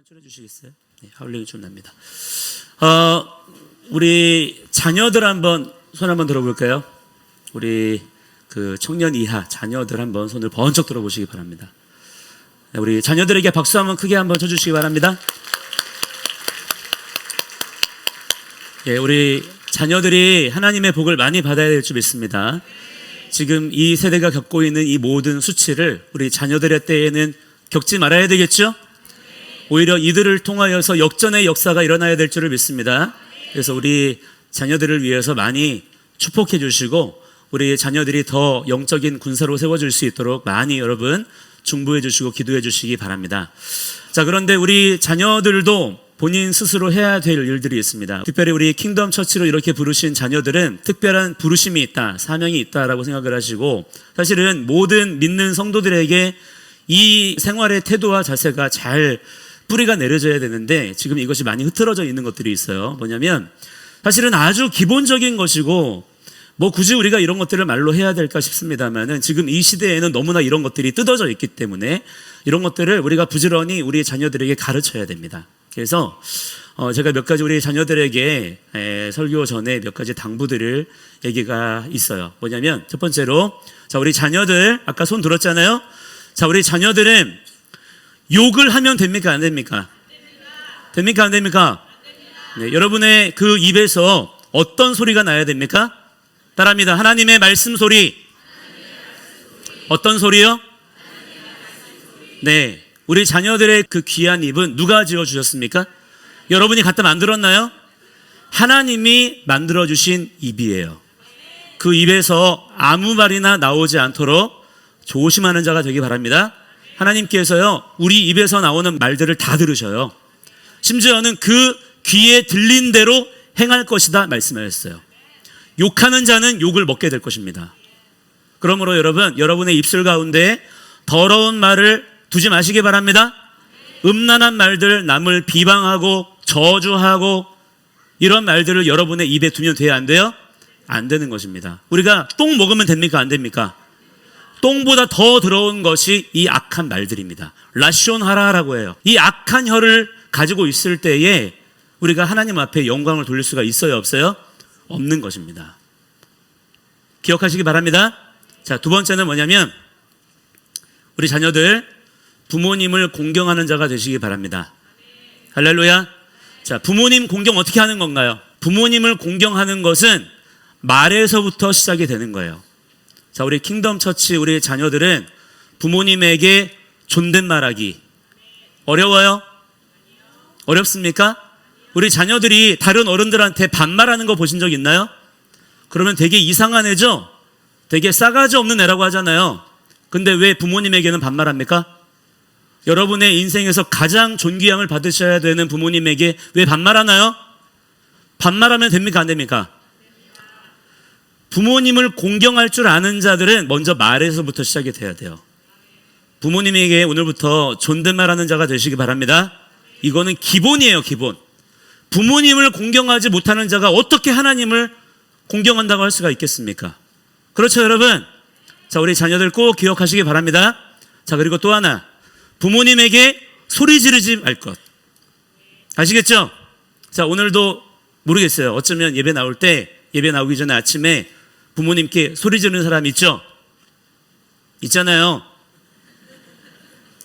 줄여주시겠어요? 네, 하울링이 좀 납니다. 우리 자녀들 한번 손 한번 들어볼까요? 우리 그 청년 이하 자녀들 한번 손을 번쩍 들어보시기 바랍니다. 네, 우리 자녀들에게 박수 한번 크게 한번 쳐주시기 바랍니다. 예, 우리 자녀들이 하나님의 복을 많이 받아야 될 줄 믿습니다. 지금 이 세대가 겪고 있는 이 모든 수치를 우리 자녀들의 때에는 겪지 말아야 되겠죠? 오히려 이들을 통하여서 역전의 역사가 일어나야 될 줄을 믿습니다. 그래서 우리 자녀들을 위해서 많이 축복해 주시고 우리 자녀들이 더 영적인 군사로 세워질 수 있도록 많이 여러분 중보해 주시고 기도해 주시기 바랍니다. 자, 그런데 우리 자녀들도 본인 스스로 해야 될 일들이 있습니다. 특별히 우리 킹덤 처치로 이렇게 부르신 자녀들은 특별한 부르심이 있다, 사명이 있다라고 생각을 하시고, 사실은 모든 믿는 성도들에게 이 생활의 태도와 자세가 잘 뿌리가 내려져야 되는데 지금 이것이 많이 흐트러져 있는 것들이 있어요. 뭐냐면 사실은 아주 기본적인 것이고 뭐 굳이 우리가 이런 것들을 말로 해야 될까 싶습니다만은 지금 이 시대에는 너무나 이런 것들이 뜯어져 있기 때문에 이런 것들을 우리가 부지런히 우리 자녀들에게 가르쳐야 됩니다. 그래서 제가 몇 가지 우리 자녀들에게 설교 전에 몇 가지 당부드릴 얘기가 있어요. 뭐냐면 첫 번째로, 자, 우리 자녀들 아까 손 들었잖아요. 자, 우리 자녀들은 욕을 하면 됩니까? 안 됩니까? 됩니까? 안 됩니까? 네, 여러분의 그 입에서 어떤 소리가 나야 됩니까? 따라합니다. 하나님의 말씀 소리. 어떤 소리요? 네, 우리 자녀들의 그 귀한 입은 누가 지어주셨습니까? 여러분이 갖다 만들었나요? 하나님이 만들어주신 입이에요. 그 입에서 아무 말이나 나오지 않도록 조심하는 자가 되기 바랍니다. 하나님께서요, 우리 입에서 나오는 말들을 다 들으셔요. 심지어는 그 귀에 들린 대로 행할 것이다 말씀하셨어요. 욕하는 자는 욕을 먹게 될 것입니다. 그러므로 여러분, 여러분의 입술 가운데 더러운 말을 두지 마시기 바랍니다. 음란한 말들, 남을 비방하고 저주하고 이런 말들을 여러분의 입에 두면 돼야 안 돼요? 안 되는 것입니다. 우리가 똥 먹으면 됩니까? 안 됩니까? 똥보다 더 더러운 것이 이 악한 말들입니다. 라숀하라라고 해요. 이 악한 혀를 가지고 있을 때에 우리가 하나님 앞에 영광을 돌릴 수가 있어요, 없어요? 없는 것입니다. 기억하시기 바랍니다. 자, 두 번째는 뭐냐면 우리 자녀들 부모님을 공경하는 자가 되시기 바랍니다. 할렐루야. 자, 부모님 공경 어떻게 하는 건가요? 부모님을 공경하는 것은 말에서부터 시작이 되는 거예요. 자, 우리 킹덤 처치 우리 자녀들은 부모님에게 존댓말하기 어려워요? 어렵습니까? 우리 자녀들이 다른 어른들한테 반말하는 거 보신 적 있나요? 그러면 되게 이상한 애죠? 되게 싸가지 없는 애라고 하잖아요. 근데 왜 부모님에게는 반말합니까? 여러분의 인생에서 가장 존귀함을 받으셔야 되는 부모님에게 왜 반말하나요? 반말하면 됩니까? 안 됩니까? 부모님을 공경할 줄 아는 자들은 먼저 말에서부터 시작이 돼야 돼요. 부모님에게 오늘부터 존댓말하는 자가 되시기 바랍니다. 이거는 기본이에요, 기본. 부모님을 공경하지 못하는 자가 어떻게 하나님을 공경한다고 할 수가 있겠습니까? 그렇죠, 여러분? 자, 우리 자녀들 꼭 기억하시기 바랍니다. 자, 그리고 또 하나, 부모님에게 소리 지르지 말 것. 아시겠죠? 자, 오늘도 모르겠어요. 어쩌면 예배 나올 때, 예배 나오기 전에 아침에 부모님께 소리 지르는 사람 있죠? 있잖아요.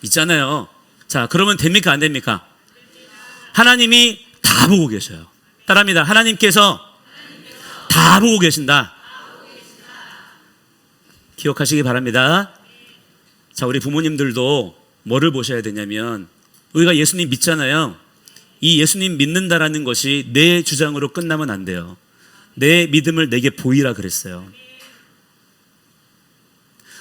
있잖아요. 자, 그러면 됩니까? 안 됩니까? 하나님이 다 보고 계셔요. 따라합니다. 하나님께서 다 보고 계신다. 기억하시기 바랍니다. 자, 우리 부모님들도 뭐를 보셔야 되냐면 우리가 예수님 믿잖아요. 이 예수님 믿는다라는 것이 내 주장으로 끝나면 안 돼요. 내 믿음을 내게 보이라 그랬어요.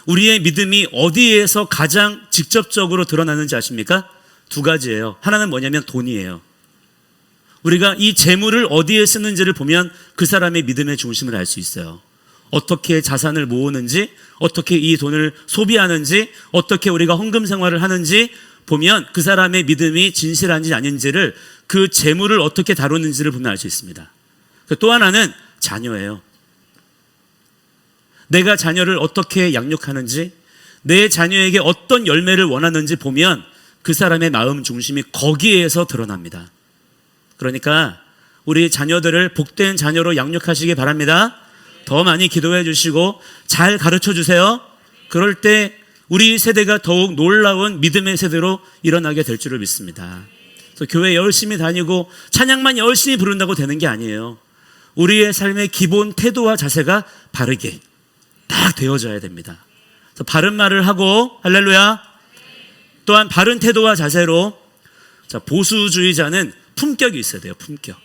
우리의 믿음이 어디에서 가장 직접적으로 드러나는지 아십니까? 두 가지예요. 하나는 뭐냐면 돈이에요. 우리가 이 재물을 어디에 쓰는지를 보면 그 사람의 믿음의 중심을 알 수 있어요. 어떻게 자산을 모으는지, 어떻게 이 돈을 소비하는지, 어떻게 우리가 헌금 생활을 하는지 보면 그 사람의 믿음이 진실한지 아닌지를, 그 재물을 어떻게 다루는지를 보면 알 수 있습니다. 또 하나는 자녀예요. 내가 자녀를 어떻게 양육하는지, 내 자녀에게 어떤 열매를 원하는지 보면 그 사람의 마음 중심이 거기에서 드러납니다. 그러니까 우리 자녀들을 복된 자녀로 양육하시기 바랍니다. 더 많이 기도해 주시고 잘 가르쳐 주세요. 그럴 때 우리 세대가 더욱 놀라운 믿음의 세대로 일어나게 될 줄을 믿습니다. 그래서 교회 열심히 다니고 찬양만 열심히 부른다고 되는 게 아니에요. 우리의 삶의 기본 태도와 자세가 바르게 딱 되어져야 됩니다. 그래서 바른 말을 하고, 할렐루야, 또한 바른 태도와 자세로. 자, 보수주의자는 품격이 있어야 돼요. 품격.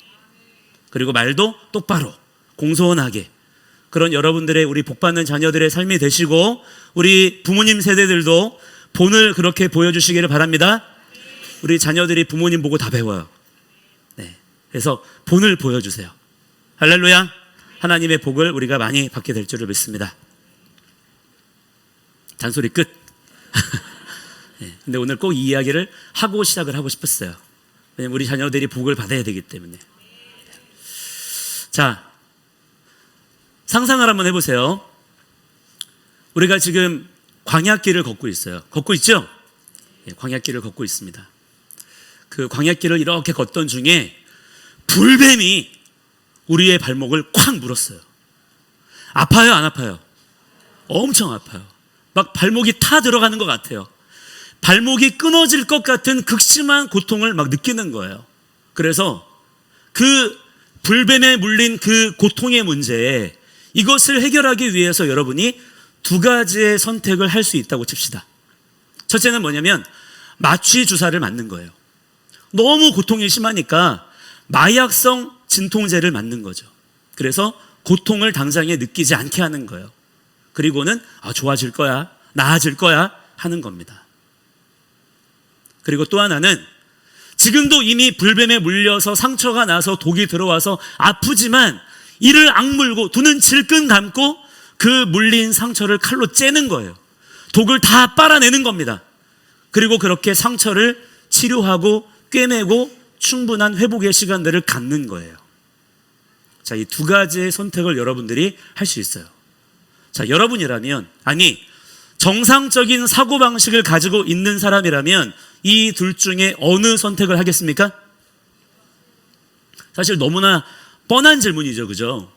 그리고 말도 똑바로 공손하게. 그런 여러분들의, 우리 복받는 자녀들의 삶이 되시고, 우리 부모님 세대들도 본을 그렇게 보여주시기를 바랍니다. 우리 자녀들이 부모님 보고 다 배워요. 네. 그래서 본을 보여주세요. 할렐루야. 하나님의 복을 우리가 많이 받게 될 줄을 믿습니다. 잔소리 끝. 네. 근데 오늘 꼭 이 이야기를 하고 시작을 하고 싶었어요. 왜냐면 우리 자녀들이 복을 받아야 되기 때문에. 자, 상상을 한번 해보세요. 우리가 지금 광야길을 걷고 있어요. 걷고 있죠? 예, 광야길을 걷고 있습니다. 그 광야길을 이렇게 걷던 중에 불뱀이 우리의 발목을 콱 물었어요. 아파요, 안 아파요? 엄청 아파요. 막 발목이 타 들어가는 것 같아요. 발목이 끊어질 것 같은 극심한 고통을 막 느끼는 거예요. 그래서 그 불뱀에 물린 그 고통의 문제에 이것을 해결하기 위해서 여러분이 두 가지의 선택을 할 수 있다고 칩시다. 첫째는 뭐냐면 마취 주사를 맞는 거예요. 너무 고통이 심하니까 마약성 진통제를 맞는 거죠. 그래서 고통을 당장에 느끼지 않게 하는 거예요. 그리고는 좋아질 거야, 나아질 거야 하는 겁니다. 그리고 또 하나는 지금도 이미 불뱀에 물려서 상처가 나서 독이 들어와서 아프지만 이를 악물고 두 눈 질끈 감고 그 물린 상처를 칼로 째는 거예요. 독을 다 빨아내는 겁니다. 그리고 그렇게 상처를 치료하고 꿰매고 충분한 회복의 시간들을 갖는 거예요. 자, 이 두 가지의 선택을 여러분들이 할 수 있어요. 자, 여러분이라면, 아니 정상적인 사고방식을 가지고 있는 사람이라면 이 둘 중에 어느 선택을 하겠습니까? 사실 너무나 뻔한 질문이죠. 그죠?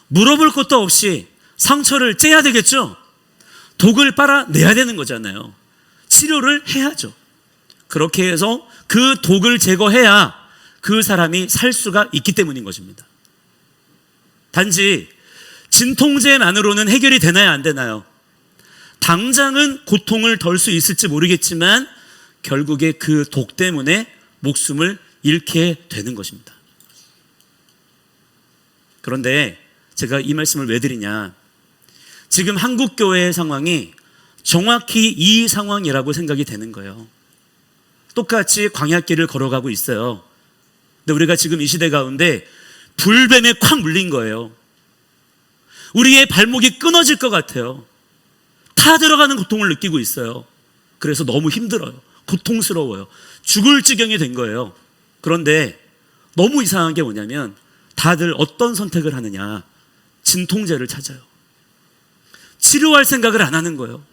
물어볼 것도 없이 상처를 째야 되겠죠? 독을 빨아내야 되는 거잖아요. 치료를 해야죠. 그렇게 해서 그 독을 제거해야 그 사람이 살 수가 있기 때문인 것입니다. 단지 진통제만으로는 해결이 되나요, 안 되나요? 당장은 고통을 덜 수 있을지 모르겠지만 결국에 그 독 때문에 목숨을 잃게 되는 것입니다. 그런데 제가 이 말씀을 왜 드리냐, 지금 한국교회의 상황이 정확히 이 상황이라고 생각이 되는 거예요. 똑같이 광야길을 걸어가고 있어요. 근데 우리가 지금 이 시대 가운데 불뱀에 콱 물린 거예요. 우리의 발목이 끊어질 것 같아요. 타 들어가는 고통을 느끼고 있어요. 그래서 너무 힘들어요. 고통스러워요. 죽을 지경이 된 거예요. 그런데 너무 이상한 게 뭐냐면 다들 어떤 선택을 하느냐, 진통제를 찾아요. 치료할 생각을 안 하는 거예요.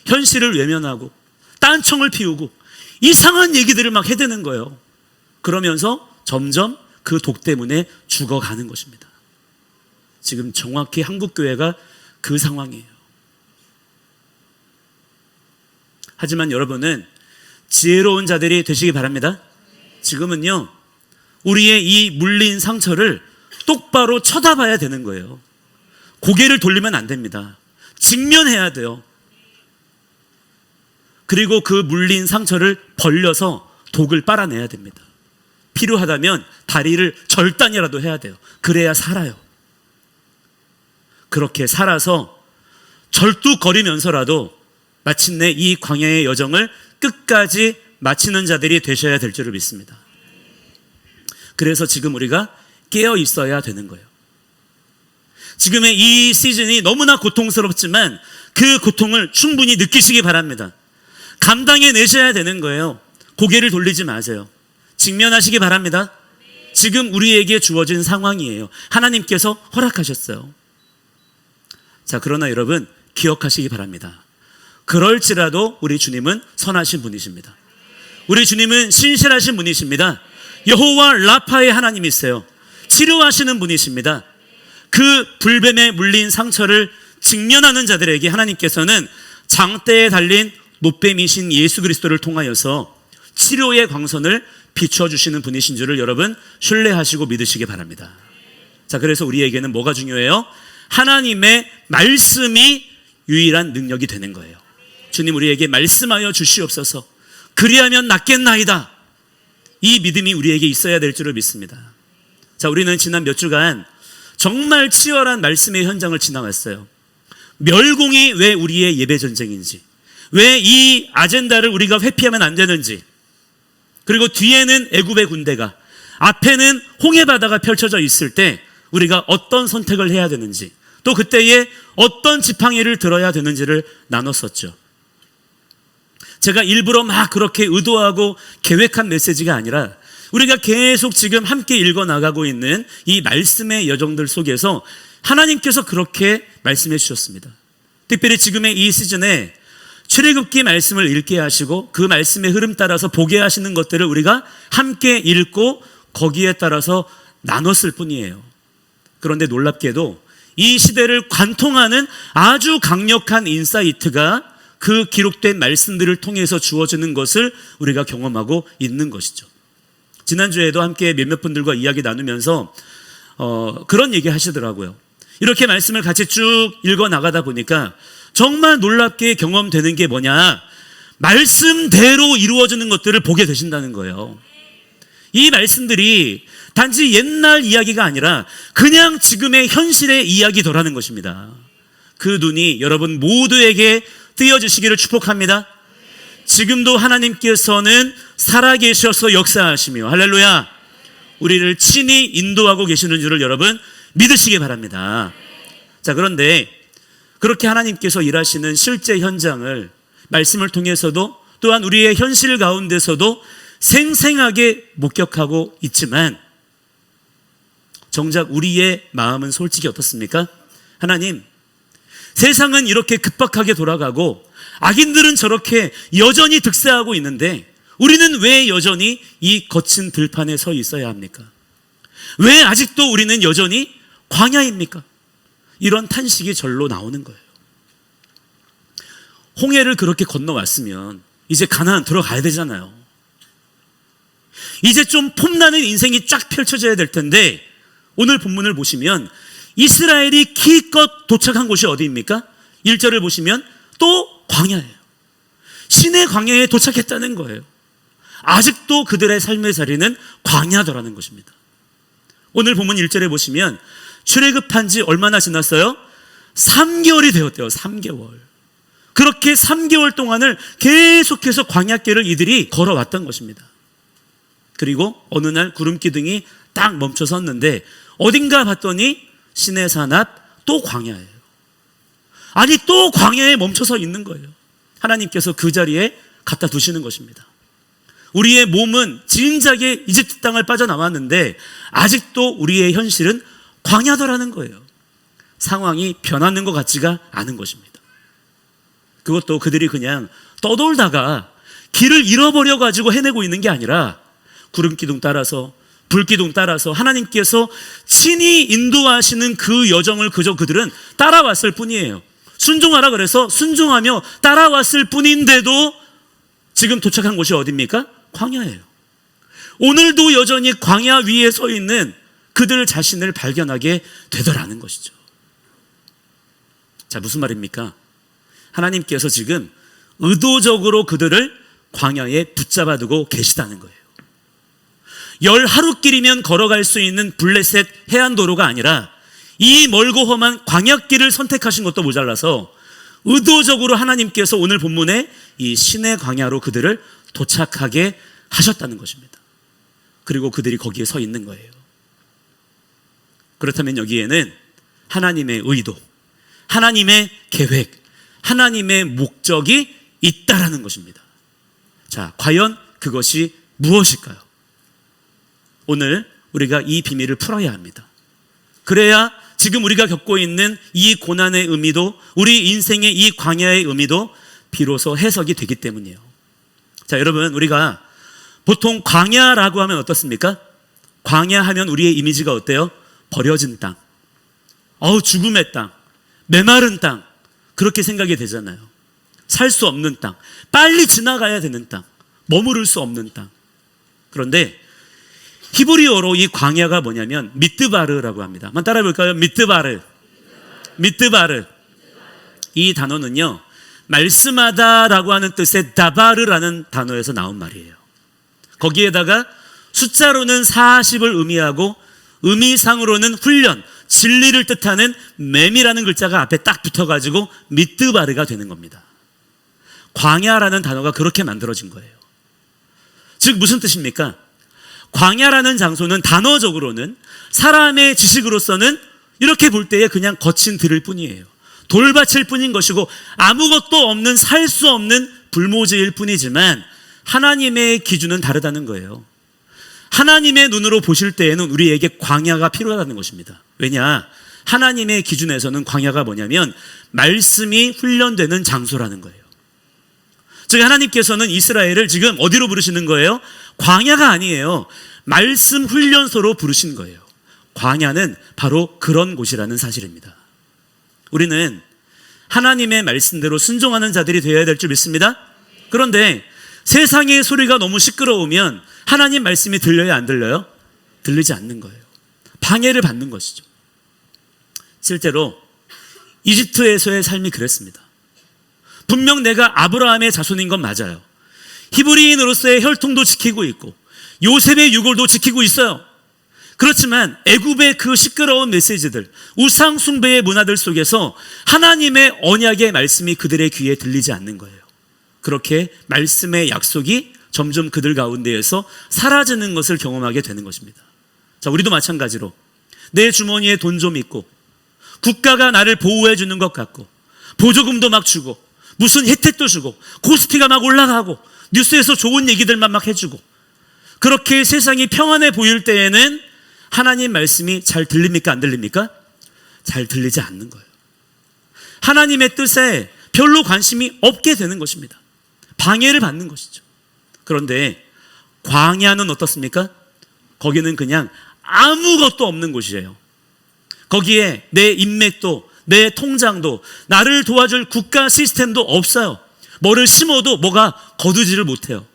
현실을 외면하고 딴청을 피우고 이상한 얘기들을 막 해대는 거예요. 그러면서 점점 그 독 때문에 죽어가는 것입니다. 지금 정확히 한국교회가 그 상황이에요. 하지만 여러분은 지혜로운 자들이 되시기 바랍니다. 지금은요, 우리의 이 물린 상처를 똑바로 쳐다봐야 되는 거예요. 고개를 돌리면 안 됩니다. 직면해야 돼요. 그리고 그 물린 상처를 벌려서 독을 빨아내야 됩니다. 필요하다면 다리를 절단이라도 해야 돼요. 그래야 살아요. 그렇게 살아서 절뚝거리면서라도 마침내 이 광야의 여정을 끝까지 마치는 자들이 되셔야 될 줄을 믿습니다. 그래서 지금 우리가 깨어 있어야 되는 거예요. 지금의 이 시즌이 너무나 고통스럽지만 그 고통을 충분히 느끼시기 바랍니다. 감당해 내셔야 되는 거예요. 고개를 돌리지 마세요. 직면하시기 바랍니다. 지금 우리에게 주어진 상황이에요. 하나님께서 허락하셨어요. 자, 그러나 여러분 기억하시기 바랍니다. 그럴지라도 우리 주님은 선하신 분이십니다. 우리 주님은 신실하신 분이십니다. 여호와 라파의 하나님이세요. 치료하시는 분이십니다. 그 불뱀에 물린 상처를 직면하는 자들에게 하나님께서는 장대에 달린 노뱀이신 예수 그리스도를 통하여서 치료의 광선을 비춰주시는 분이신 줄을 여러분 신뢰하시고 믿으시기 바랍니다. 자, 그래서 우리에게는 뭐가 중요해요? 하나님의 말씀이 유일한 능력이 되는 거예요. 주님, 우리에게 말씀하여 주시옵소서. 그리하면 낫겠나이다. 이 믿음이 우리에게 있어야 될 줄을 믿습니다. 자, 우리는 지난 몇 주간 정말 치열한 말씀의 현장을 지나갔어요. 멸공이 왜 우리의 예배 전쟁인지, 왜 이 아젠다를 우리가 회피하면 안 되는지, 그리고 뒤에는 애굽의 군대가, 앞에는 홍해바다가 펼쳐져 있을 때 우리가 어떤 선택을 해야 되는지, 또 그때에 어떤 지팡이를 들어야 되는지를 나눴었죠. 제가 일부러 막 그렇게 의도하고 계획한 메시지가 아니라 우리가 계속 지금 함께 읽어나가고 있는 이 말씀의 여정들 속에서 하나님께서 그렇게 말씀해 주셨습니다. 특별히 지금의 이 시즌에 출애굽기 말씀을 읽게 하시고 그 말씀의 흐름 따라서 보게 하시는 것들을 우리가 함께 읽고 거기에 따라서 나눴을 뿐이에요. 그런데 놀랍게도 이 시대를 관통하는 아주 강력한 인사이트가 그 기록된 말씀들을 통해서 주어지는 것을 우리가 경험하고 있는 것이죠. 지난주에도 함께 몇몇 분들과 이야기 나누면서 그런 얘기 하시더라고요. 이렇게 말씀을 같이 쭉 읽어 나가다 보니까 정말 놀랍게 경험되는 게 뭐냐, 말씀대로 이루어지는 것들을 보게 되신다는 거예요. 이 말씀들이 단지 옛날 이야기가 아니라 그냥 지금의 현실의 이야기더라는 것입니다. 그 눈이 여러분 모두에게 뜨여지시기를 축복합니다. 지금도 하나님께서는 살아계셔서 역사하시며, 할렐루야, 우리를 친히 인도하고 계시는 줄을 여러분 믿으시기 바랍니다. 자, 그런데 그렇게 하나님께서 일하시는 실제 현장을 말씀을 통해서도 또한 우리의 현실 가운데서도 생생하게 목격하고 있지만 정작 우리의 마음은 솔직히 어떻습니까? 하나님, 세상은 이렇게 급박하게 돌아가고 악인들은 저렇게 여전히 득세하고 있는데 우리는 왜 여전히 이 거친 들판에 서 있어야 합니까? 왜 아직도 우리는 여전히 광야입니까? 이런 탄식이 절로 나오는 거예요. 홍해를 그렇게 건너왔으면 이제 가나안 들어가야 되잖아요. 이제 좀 폼나는 인생이 쫙 펼쳐져야 될 텐데 오늘 본문을 보시면 이스라엘이 기껏 도착한 곳이 어디입니까? 1절을 보시면 또 광야예요. 신의 광야에 도착했다는 거예요. 아직도 그들의 삶의 자리는 광야더라는 것입니다. 오늘 본문 1절에 보시면 출애굽한 지 얼마나 지났어요? 3개월이 되었대요. 3개월. 그렇게 3개월 동안을 계속해서 광야길을 이들이 걸어왔던 것입니다. 그리고 어느 날 구름 기둥이 딱 멈춰 섰는데 어딘가 봤더니 시내산 앞 또 광야예요. 아니, 또 광야에 멈춰서 있는 거예요. 하나님께서 그 자리에 갖다 두시는 것입니다. 우리의 몸은 진작에 이집트 땅을 빠져나왔는데 아직도 우리의 현실은 광야더라는 거예요. 상황이 변하는 것 같지가 않은 것입니다. 그것도 그들이 그냥 떠돌다가 길을 잃어버려가지고 헤매고 있는 게 아니라 구름기둥 따라서, 불기둥 따라서 하나님께서 친히 인도하시는 그 여정을 그저 그들은 따라왔을 뿐이에요. 순종하라 그래서 순종하며 따라왔을 뿐인데도 지금 도착한 곳이 어디입니까? 광야예요. 오늘도 여전히 광야 위에 서 있는 그들 자신을 발견하게 되더라는 것이죠. 자, 무슨 말입니까? 하나님께서 지금 의도적으로 그들을 광야에 붙잡아 두고 계시다는 거예요. 10하루길이면 걸어갈 수 있는 블레셋 해안도로가 아니라 이 멀고 험한 광야길을 선택하신 것도 모자라서 의도적으로 하나님께서 오늘 본문에 이 신의 광야로 그들을 도착하게 하셨다는 것입니다. 그리고 그들이 거기에 서 있는 거예요. 그렇다면 여기에는 하나님의 의도, 하나님의 계획, 하나님의 목적이 있다라는 것입니다. 자, 과연 그것이 무엇일까요? 오늘 우리가 이 비밀을 풀어야 합니다. 그래야 지금 우리가 겪고 있는 이 고난의 의미도, 우리 인생의 이 광야의 의미도 비로소 해석이 되기 때문이에요. 자, 여러분, 우리가 보통 광야라고 하면 어떻습니까? 광야 하면 우리의 이미지가 어때요? 버려진 땅, 죽음의 땅, 메마른 땅, 그렇게 생각이 되잖아요. 살 수 없는 땅, 빨리 지나가야 되는 땅, 머무를 수 없는 땅. 그런데 히브리어로 이 광야가 뭐냐면 미드바르라고 합니다. 한번 따라해 볼까요? 미드바르. 이 단어는요, 말씀하다라고 하는 뜻의 다바르라는 단어에서 나온 말이에요. 거기에다가 숫자로는 40을 의미하고 의미상으로는 훈련, 진리를 뜻하는 맴이라는 글자가 앞에 딱 붙어가지고 미드바르가 되는 겁니다. 광야라는 단어가 그렇게 만들어진 거예요. 즉 무슨 뜻입니까? 광야라는 장소는 단어적으로는 사람의 지식으로서는 이렇게 볼 때에 그냥 거친 들일 뿐이에요. 돌밭일 뿐인 것이고 아무것도 없는, 살 수 없는 불모지일 뿐이지만 하나님의 기준은 다르다는 거예요. 하나님의 눈으로 보실 때에는 우리에게 광야가 필요하다는 것입니다. 왜냐? 하나님의 기준에서는 광야가 뭐냐면 말씀이 훈련되는 장소라는 거예요. 즉 하나님께서는 이스라엘을 지금 어디로 부르시는 거예요? 광야가 아니에요. 말씀 훈련소로 부르신 거예요. 광야는 바로 그런 곳이라는 사실입니다. 우리는 하나님의 말씀대로 순종하는 자들이 되어야 될 줄 믿습니다. 그런데 세상의 소리가 너무 시끄러우면 하나님 말씀이 들려요, 안 들려요? 들리지 않는 거예요. 방해를 받는 것이죠. 실제로 이집트에서의 삶이 그랬습니다. 분명 내가 아브라함의 자손인 건 맞아요. 히브리인으로서의 혈통도 지키고 있고 요셉의 유골도 지키고 있어요. 그렇지만 애굽의 그 시끄러운 메시지들, 우상 숭배의 문화들 속에서 하나님의 언약의 말씀이 그들의 귀에 들리지 않는 거예요. 그렇게 말씀의 약속이 점점 그들 가운데에서 사라지는 것을 경험하게 되는 것입니다. 자, 우리도 마찬가지로 내 주머니에 돈 좀 있고 국가가 나를 보호해 주는 것 같고 보조금도 막 주고 무슨 혜택도 주고 코스피가 막 올라가고 뉴스에서 좋은 얘기들만 막 해주고 그렇게 세상이 평안해 보일 때에는 하나님 말씀이 잘 들립니까? 안 들립니까? 잘 들리지 않는 거예요. 하나님의 뜻에 별로 관심이 없게 되는 것입니다. 방해를 받는 것이죠. 그런데 광야는 어떻습니까? 거기는 그냥 아무것도 없는 곳이에요. 거기에 내 인맥도 내 통장도 나를 도와줄 국가 시스템도 없어요. 뭐를 심어도 뭐가 거두지를 못해요.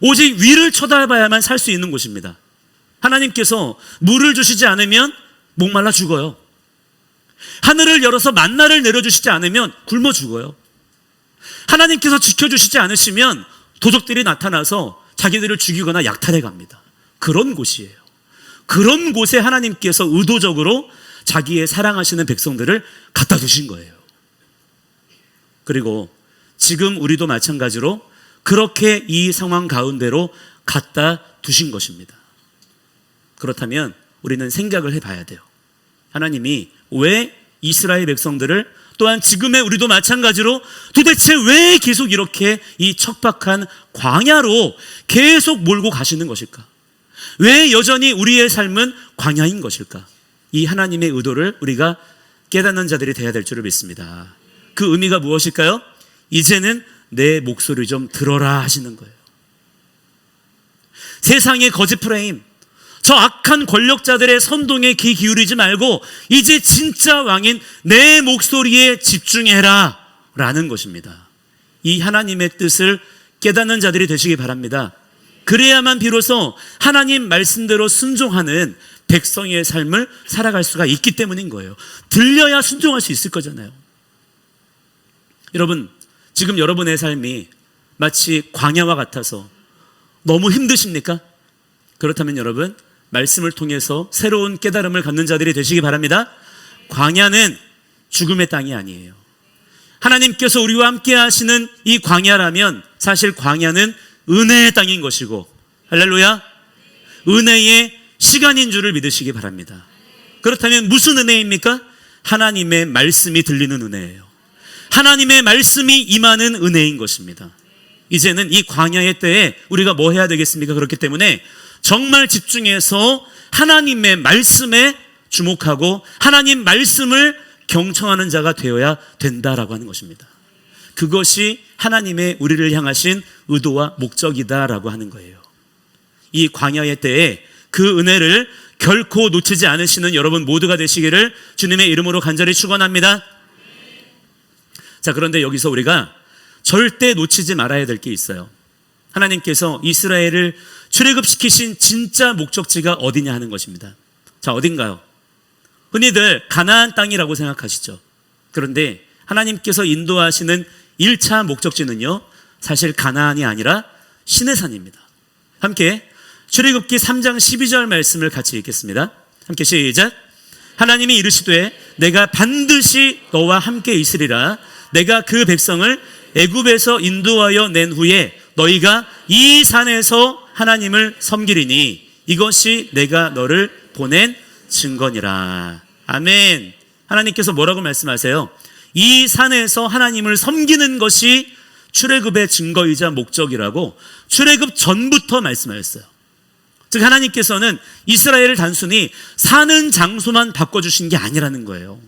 오직 위를 쳐다봐야만 살 수 있는 곳입니다. 하나님께서 물을 주시지 않으면 목말라 죽어요. 하늘을 열어서 만나를 내려주시지 않으면 굶어 죽어요. 하나님께서 지켜주시지 않으시면 도적들이 나타나서 자기들을 죽이거나 약탈해 갑니다. 그런 곳이에요. 그런 곳에 하나님께서 의도적으로 자기의 사랑하시는 백성들을 갖다 두신 거예요. 그리고 지금 우리도 마찬가지로 그렇게 이 상황 가운데로 갖다 두신 것입니다. 그렇다면 우리는 생각을 해봐야 돼요. 하나님이 왜 이스라엘 백성들을 또한 지금의 우리도 마찬가지로 도대체 왜 계속 이렇게 이 척박한 광야로 계속 몰고 가시는 것일까? 왜 여전히 우리의 삶은 광야인 것일까? 이 하나님의 의도를 우리가 깨닫는 자들이 되어야 될 줄을 믿습니다. 그 의미가 무엇일까요? 이제는 내 목소리 좀 들어라 하시는 거예요. 세상의 거짓 프레임, 저 악한 권력자들의 선동에 귀 기울이지 말고 이제 진짜 왕인 내 목소리에 집중해라 라는 것입니다. 이 하나님의 뜻을 깨닫는 자들이 되시기 바랍니다. 그래야만 비로소 하나님 말씀대로 순종하는 백성의 삶을 살아갈 수가 있기 때문인 거예요. 들려야 순종할 수 있을 거잖아요. 여러분, 지금 여러분의 삶이 마치 광야와 같아서 너무 힘드십니까? 그렇다면 여러분, 말씀을 통해서 새로운 깨달음을 갖는 자들이 되시기 바랍니다. 광야는 죽음의 땅이 아니에요. 하나님께서 우리와 함께 하시는 이 광야라면 사실 광야는 은혜의 땅인 것이고, 할렐루야, 은혜의 시간인 줄을 믿으시기 바랍니다. 그렇다면 무슨 은혜입니까? 하나님의 말씀이 들리는 은혜예요. 하나님의 말씀이 임하는 은혜인 것입니다. 이제는 이 광야의 때에 우리가 뭐 해야 되겠습니까? 그렇기 때문에 정말 집중해서 하나님의 말씀에 주목하고 하나님 말씀을 경청하는 자가 되어야 된다라고 하는 것입니다. 그것이 하나님의 우리를 향하신 의도와 목적이다라고 하는 거예요. 이 광야의 때에 그 은혜를 결코 놓치지 않으시는 여러분 모두가 되시기를 주님의 이름으로 간절히 축원합니다. 자, 그런데 여기서 우리가 절대 놓치지 말아야 될 게 있어요. 하나님께서 이스라엘을 출애굽시키신 진짜 목적지가 어디냐 하는 것입니다. 자, 어딘가요? 흔히들 가나안 땅이라고 생각하시죠. 그런데 하나님께서 인도하시는 1차 목적지는요, 사실 가나안이 아니라 시내산입니다. 함께 출애굽기 3장 12절 말씀을 같이 읽겠습니다. 함께 시작. 하나님이 이르시되 내가 반드시 너와 함께 있으리라. 내가 그 백성을 애굽에서 인도하여 낸 후에 너희가 이 산에서 하나님을 섬기리니 이것이 내가 너를 보낸 증거니라. 아멘. 하나님께서 뭐라고 말씀하세요? 이 산에서 하나님을 섬기는 것이 출애굽의 증거이자 목적이라고 출애굽 전부터 말씀하셨어요. 즉 하나님께서는 이스라엘을 단순히 사는 장소만 바꿔주신 게 아니라는 거예요.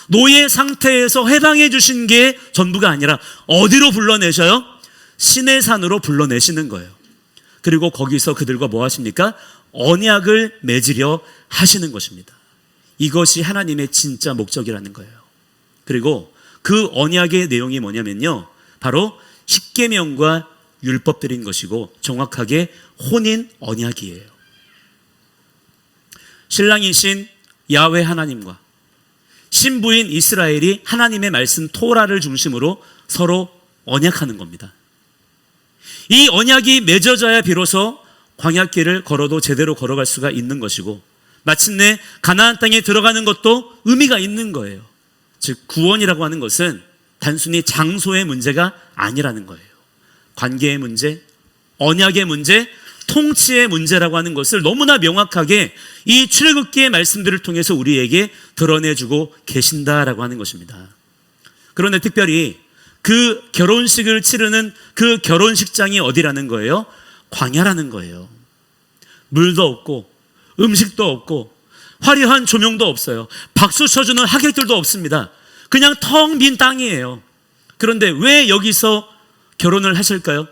노예 상태에서 해방해 주신 게 전부가 아니라 어디로 불러내셔요? 시내산으로 불러내시는 거예요. 그리고 거기서 그들과 뭐 하십니까? 언약을 맺으려 하시는 것입니다. 이것이 하나님의 진짜 목적이라는 거예요. 그리고 그 언약의 내용이 뭐냐면요, 바로 십계명과 율법들인 것이고 정확하게 혼인 언약이에요. 신랑이신 야훼 하나님과 신부인 이스라엘이 하나님의 말씀 토라를 중심으로 서로 언약하는 겁니다. 이 언약이 맺어져야 비로소 광야길을 걸어도 제대로 걸어갈 수가 있는 것이고 마침내 가나안 땅에 들어가는 것도 의미가 있는 거예요. 즉 구원이라고 하는 것은 단순히 장소의 문제가 아니라는 거예요. 관계의 문제, 언약의 문제, 통치의 문제라고 하는 것을 너무나 명확하게 이 출애굽기의 말씀들을 통해서 우리에게 드러내주고 계신다라고 하는 것입니다. 그런데 특별히 그 결혼식을 치르는 그 결혼식장이 어디라는 거예요? 광야라는 거예요. 물도 없고 음식도 없고 화려한 조명도 없어요. 박수 쳐주는 하객들도 없습니다. 그냥 텅 빈 땅이에요. 그런데 왜 여기서 결혼을 하실까요?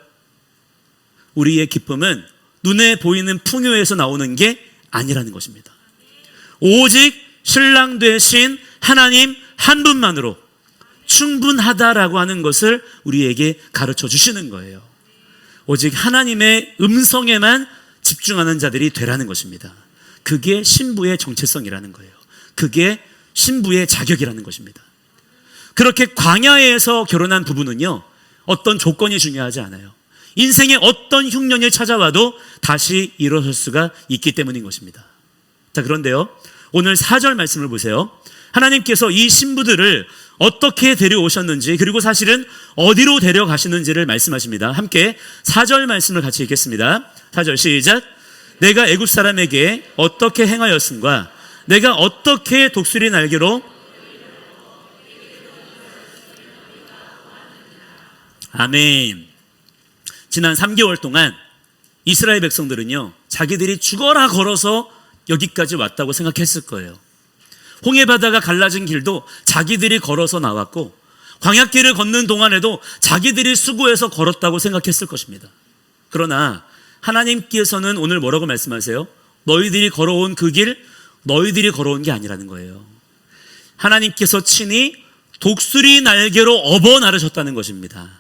우리의 기쁨은 눈에 보이는 풍요에서 나오는 게 아니라는 것입니다. 오직 신랑 되신 하나님 한 분만으로 충분하다라고 하는 것을 우리에게 가르쳐 주시는 거예요. 오직 하나님의 음성에만 집중하는 자들이 되라는 것입니다. 그게 신부의 정체성이라는 거예요. 그게 신부의 자격이라는 것입니다. 그렇게 광야에서 결혼한 부부는요, 어떤 조건이 중요하지 않아요. 인생의 어떤 흉년이 찾아와도 다시 일어설 수가 있기 때문인 것입니다. 자, 그런데요, 오늘 4절 말씀을 보세요. 하나님께서 이 신부들을 어떻게 데려오셨는지, 그리고 사실은 어디로 데려가시는지를 말씀하십니다. 함께 4절 말씀을 같이 읽겠습니다. 4절 시작. 내가 애굽 사람에게 어떻게 행하였음과 내가 어떻게 독수리 날개로 아멘. 지난 3개월 동안 이스라엘 백성들은요, 자기들이 죽어라 걸어서 여기까지 왔다고 생각했을 거예요. 홍해바다가 갈라진 길도 자기들이 걸어서 나왔고 광야길을 걷는 동안에도 자기들이 수고해서 걸었다고 생각했을 것입니다. 그러나 하나님께서는 오늘 뭐라고 말씀하세요? 너희들이 걸어온 그 길, 너희들이 걸어온 게 아니라는 거예요. 하나님께서 친히 독수리 날개로 업어 나르셨다는 것입니다.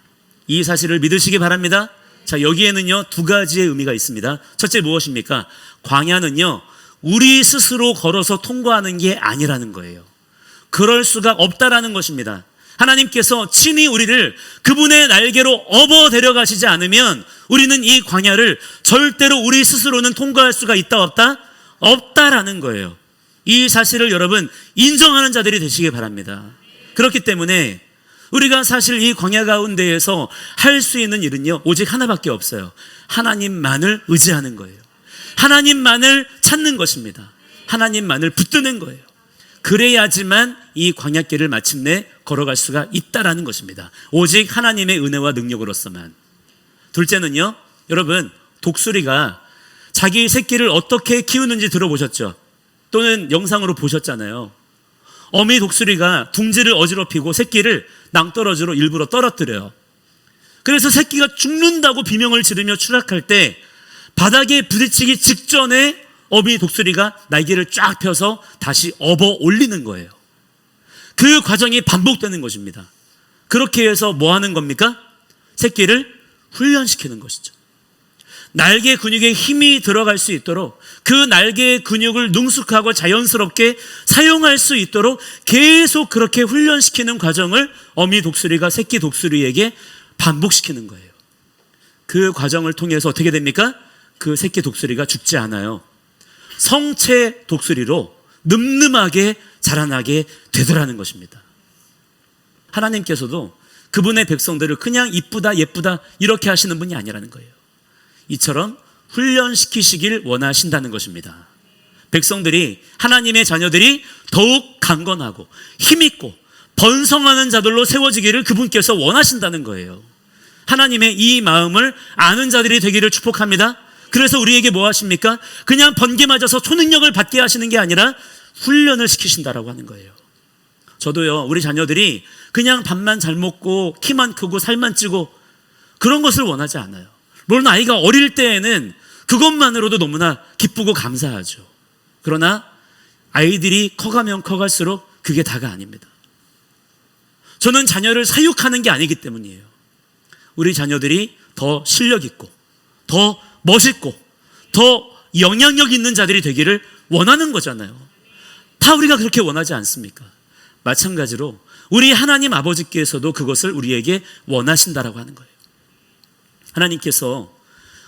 이 사실을 믿으시기 바랍니다. 자, 여기에는요, 두 가지의 의미가 있습니다. 첫째 무엇입니까? 광야는요, 우리 스스로 걸어서 통과하는 게 아니라는 거예요. 그럴 수가 없다라는 것입니다. 하나님께서 친히 우리를 그분의 날개로 업어 데려가시지 않으면 우리는 이 광야를 절대로 우리 스스로는 통과할 수가 있다 없다? 없다라는 거예요. 이 사실을 여러분 인정하는 자들이 되시기 바랍니다. 그렇기 때문에 우리가 사실 이 광야 가운데에서 할 수 있는 일은요, 오직 하나밖에 없어요. 하나님만을 의지하는 거예요. 하나님만을 찾는 것입니다. 하나님만을 붙드는 거예요. 그래야지만 이 광야길을 마침내 걸어갈 수가 있다라는 것입니다. 오직 하나님의 은혜와 능력으로서만. 둘째는요, 여러분, 독수리가 자기 새끼를 어떻게 키우는지 들어보셨죠? 또는 영상으로 보셨잖아요. 어미 독수리가 둥지를 어지럽히고 새끼를 낭떠러지로 일부러 떨어뜨려요. 그래서 새끼가 죽는다고 비명을 지르며 추락할 때 바닥에 부딪히기 직전에 어미 독수리가 날개를 쫙 펴서 다시 업어 올리는 거예요. 그 과정이 반복되는 것입니다. 그렇게 해서 뭐 하는 겁니까? 새끼를 훈련시키는 것이죠. 날개 근육에 힘이 들어갈 수 있도록, 그 날개의 근육을 능숙하고 자연스럽게 사용할 수 있도록 계속 그렇게 훈련시키는 과정을 어미 독수리가 새끼 독수리에게 반복시키는 거예요. 그 과정을 통해서 어떻게 됩니까? 그 새끼 독수리가 죽지 않아요. 성체 독수리로 늠름하게 자라나게 되더라는 것입니다. 하나님께서도 그분의 백성들을 그냥 이쁘다 예쁘다 이렇게 하시는 분이 아니라는 거예요. 이처럼 훈련시키시길 원하신다는 것입니다. 백성들이, 하나님의 자녀들이 더욱 강건하고 힘있고 번성하는 자들로 세워지기를 그분께서 원하신다는 거예요. 하나님의 이 마음을 아는 자들이 되기를 축복합니다. 그래서 우리에게 뭐 하십니까? 그냥 번개 맞아서 초능력을 받게 하시는 게 아니라 훈련을 시키신다라고 하는 거예요. 저도요, 우리 자녀들이 그냥 밥만 잘 먹고 키만 크고 살만 찌고 그런 것을 원하지 않아요. 물론 아이가 어릴 때에는 그것만으로도 너무나 기쁘고 감사하죠. 그러나 아이들이 커가면 커갈수록 그게 다가 아닙니다. 저는 자녀를 사육하는 게 아니기 때문이에요. 우리 자녀들이 더 실력 있고 더 멋있고 더 영향력 있는 자들이 되기를 원하는 거잖아요. 다 우리가 그렇게 원하지 않습니까? 마찬가지로 우리 하나님 아버지께서도 그것을 우리에게 원하신다라고 하는 거예요. 하나님께서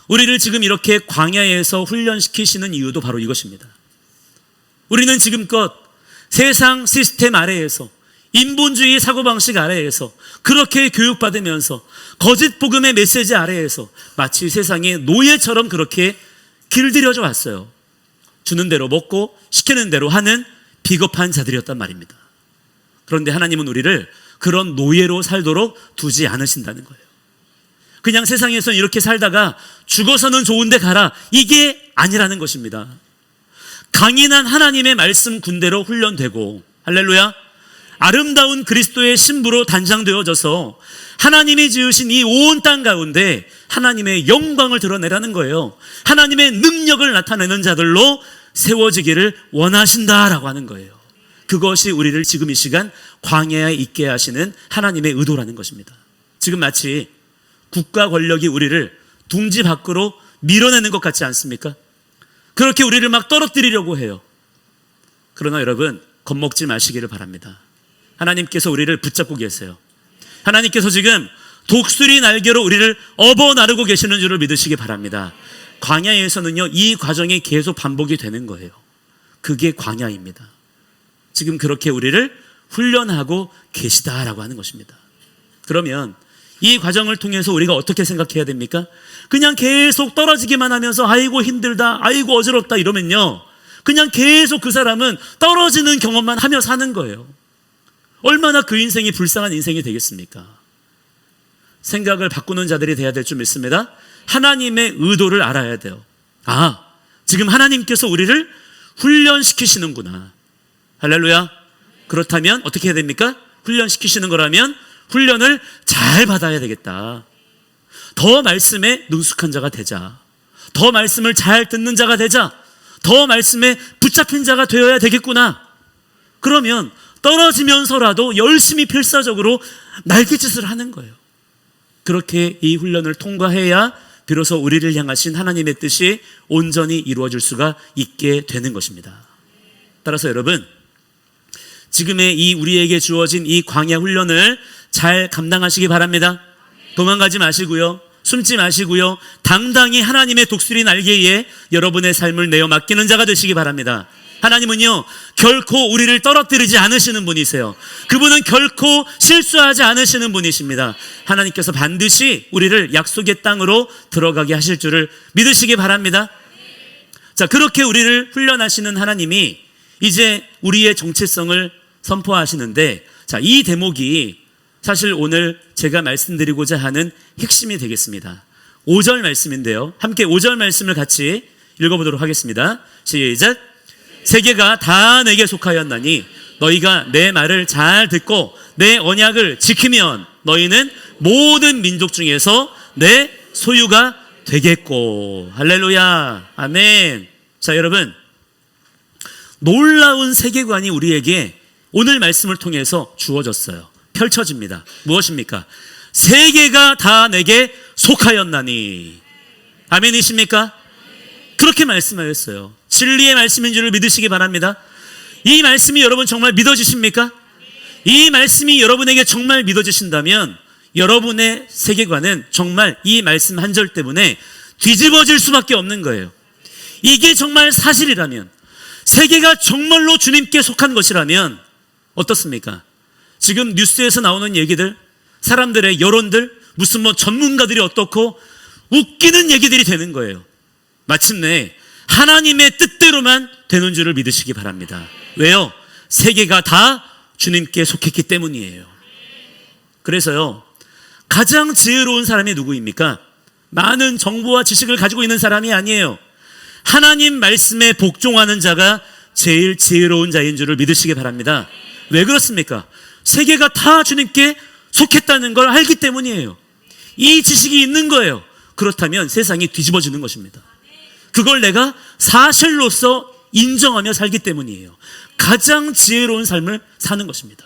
우리를 지금 이렇게 광야에서 훈련시키시는 이유도 바로 이것입니다. 우리는 지금껏 세상 시스템 아래에서, 인본주의 사고방식 아래에서 그렇게 교육받으면서 거짓 복음의 메시지 아래에서 마치 세상의 노예처럼 그렇게 길들여져 왔어요. 주는 대로 먹고 시키는 대로 하는 비겁한 자들이었단 말입니다. 그런데 하나님은 우리를 그런 노예로 살도록 두지 않으신다는 거예요. 그냥 세상에서 이렇게 살다가 죽어서는 좋은데 가라, 이게 아니라는 것입니다. 강인한 하나님의 말씀 군대로 훈련되고, 할렐루야, 아름다운 그리스도의 신부로 단장되어져서 하나님이 지으신 이 온 땅 가운데 하나님의 영광을 드러내라는 거예요. 하나님의 능력을 나타내는 자들로 세워지기를 원하신다라고 하는 거예요. 그것이 우리를 지금 이 시간 광야에 있게 하시는 하나님의 의도라는 것입니다. 지금 마치 국가 권력이 우리를 둥지 밖으로 밀어내는 것 같지 않습니까? 그렇게 우리를 막 떨어뜨리려고 해요. 그러나 여러분, 겁먹지 마시기를 바랍니다. 하나님께서 우리를 붙잡고 계세요. 하나님께서 지금 독수리 날개로 우리를 업어 나르고 계시는 줄을 믿으시기 바랍니다. 광야에서는요, 이 과정이 계속 반복이 되는 거예요. 그게 광야입니다. 지금 그렇게 우리를 훈련하고 계시다라고 하는 것입니다. 그러면 이 과정을 통해서 우리가 어떻게 생각해야 됩니까? 그냥 계속 떨어지기만 하면서 아이고 힘들다, 아이고 어지럽다 이러면요, 그냥 계속 그 사람은 떨어지는 경험만 하며 사는 거예요. 얼마나 그 인생이 불쌍한 인생이 되겠습니까? 생각을 바꾸는 자들이 돼야 될 줄 믿습니다. 하나님의 의도를 알아야 돼요. 아, 지금 하나님께서 우리를 훈련시키시는구나. 할렐루야. 그렇다면 어떻게 해야 됩니까? 훈련시키시는 거라면 훈련을 잘 받아야 되겠다. 더 말씀에 능숙한 자가 되자. 더 말씀을 잘 듣는 자가 되자. 더 말씀에 붙잡힌 자가 되어야 되겠구나. 그러면 떨어지면서라도 열심히 필사적으로 날갯짓을 하는 거예요. 그렇게 이 훈련을 통과해야 비로소 우리를 향하신 하나님의 뜻이 온전히 이루어질 수가 있게 되는 것입니다. 따라서 여러분, 지금의 이 우리에게 주어진 이 광야 훈련을 잘 감당하시기 바랍니다. 도망가지 마시고요, 숨지 마시고요, 당당히 하나님의 독수리 날개에 여러분의 삶을 내어 맡기는 자가 되시기 바랍니다. 하나님은요, 결코 우리를 떨어뜨리지 않으시는 분이세요. 그분은 결코 실수하지 않으시는 분이십니다. 하나님께서 반드시 우리를 약속의 땅으로 들어가게 하실 줄을 믿으시기 바랍니다. 자, 그렇게 우리를 훈련하시는 하나님이 이제 우리의 정체성을 선포하시는데, 자, 이 대목이 사실 오늘 제가 말씀드리고자 하는 핵심이 되겠습니다. 5절 말씀인데요, 함께 5절 말씀을 같이 읽어보도록 하겠습니다. 시작. 세계가 다 내게 속하였나니 너희가 내 말을 잘 듣고 내 언약을 지키면 너희는 모든 민족 중에서 내 소유가 되겠고. 할렐루야. 아멘. 자, 여러분, 놀라운 세계관이 우리에게 오늘 말씀을 통해서 주어졌어요. 펼쳐집니다. 무엇입니까? 세계가 다 내게 속하였나니. 아멘이십니까? 그렇게 말씀하였어요. 진리의 말씀인 줄을 믿으시기 바랍니다. 이 말씀이 여러분 정말 믿어지십니까? 이 말씀이 여러분에게 정말 믿어지신다면 여러분의 세계관은 정말 이 말씀 한 절 때문에 뒤집어질 수밖에 없는 거예요. 이게 정말 사실이라면, 세계가 정말로 주님께 속한 것이라면 어떻습니까? 지금 뉴스에서 나오는 얘기들, 사람들의 여론들, 무슨 전문가들이 어떻고 웃기는 얘기들이 되는 거예요. 마침내 하나님의 뜻대로만 되는 줄을 믿으시기 바랍니다. 왜요? 세계가 다 주님께 속했기 때문이에요. 그래서요, 가장 지혜로운 사람이 누구입니까? 많은 정보와 지식을 가지고 있는 사람이 아니에요. 하나님 말씀에 복종하는 자가 제일 지혜로운 자인 줄을 믿으시기 바랍니다. 왜 그렇습니까? 세계가 다 주님께 속했다는 걸 알기 때문이에요. 이 지식이 있는 거예요. 그렇다면 세상이 뒤집어지는 것입니다. 그걸 내가 사실로서 인정하며 살기 때문이에요. 가장 지혜로운 삶을 사는 것입니다.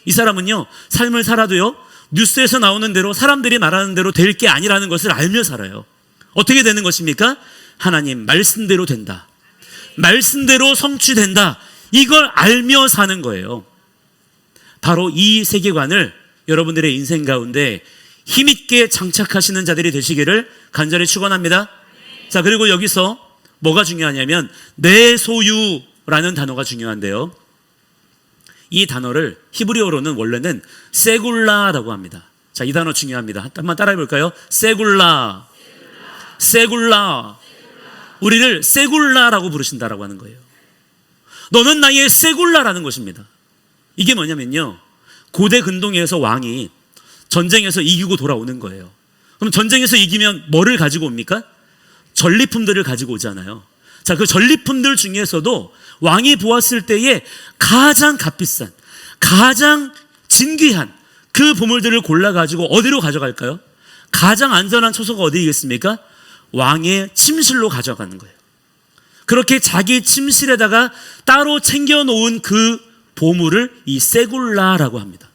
이 사람은요, 삶을 살아도요, 뉴스에서 나오는 대로, 사람들이 말하는 대로 될 게 아니라는 것을 알며 살아요. 어떻게 되는 것입니까? 하나님 말씀대로 된다, 말씀대로 성취된다, 이걸 알며 사는 거예요. 바로 이 세계관을 여러분들의 인생 가운데 힘있게 장착하시는 자들이 되시기를 간절히 축원합니다. 자, 그리고 여기서 뭐가 중요하냐면 내 소유라는 단어가 중요한데요, 이 단어를 히브리어로는 원래는 세굴라라고 합니다. 자, 이 단어 중요합니다. 한번 따라해 볼까요? 세굴라. 세굴라. 우리를 세굴라라고 부르신다라고 하는 거예요. 너는 나의 세굴라라는 것입니다. 이게 뭐냐면요, 고대 근동에서 왕이 전쟁에서 이기고 돌아오는 거예요. 그럼 전쟁에서 이기면 뭐를 가지고 옵니까? 전리품들을 가지고 오잖아요. 자, 그 전리품들 중에서도 왕이 보았을 때에 가장 값비싼, 가장 진귀한 그 보물들을 골라가지고 어디로 가져갈까요? 가장 안전한 처소가 어디겠습니까? 왕의 침실로 가져가는 거예요. 그렇게 자기 침실에다가 따로 챙겨놓은 그 보물을 이 세굴라라고 합니다.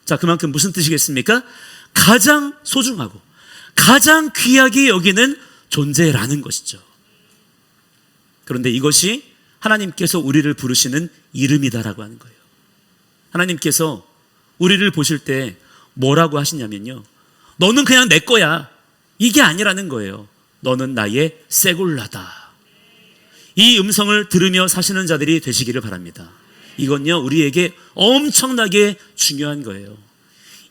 자, 그만큼 무슨 뜻이겠습니까? 가장 소중하고 가장 귀하게 여기는 존재라는 것이죠. 그런데 이것이 하나님께서 우리를 부르시는 이름이다라고 하는 거예요. 하나님께서 우리를 보실 때 뭐라고 하시냐면요, 너는 그냥 내 거야, 이게 아니라는 거예요. 너는 나의 세굴라다. 이 음성을 들으며 사시는 자들이 되시기를 바랍니다. 이건요, 우리에게 엄청나게 중요한 거예요.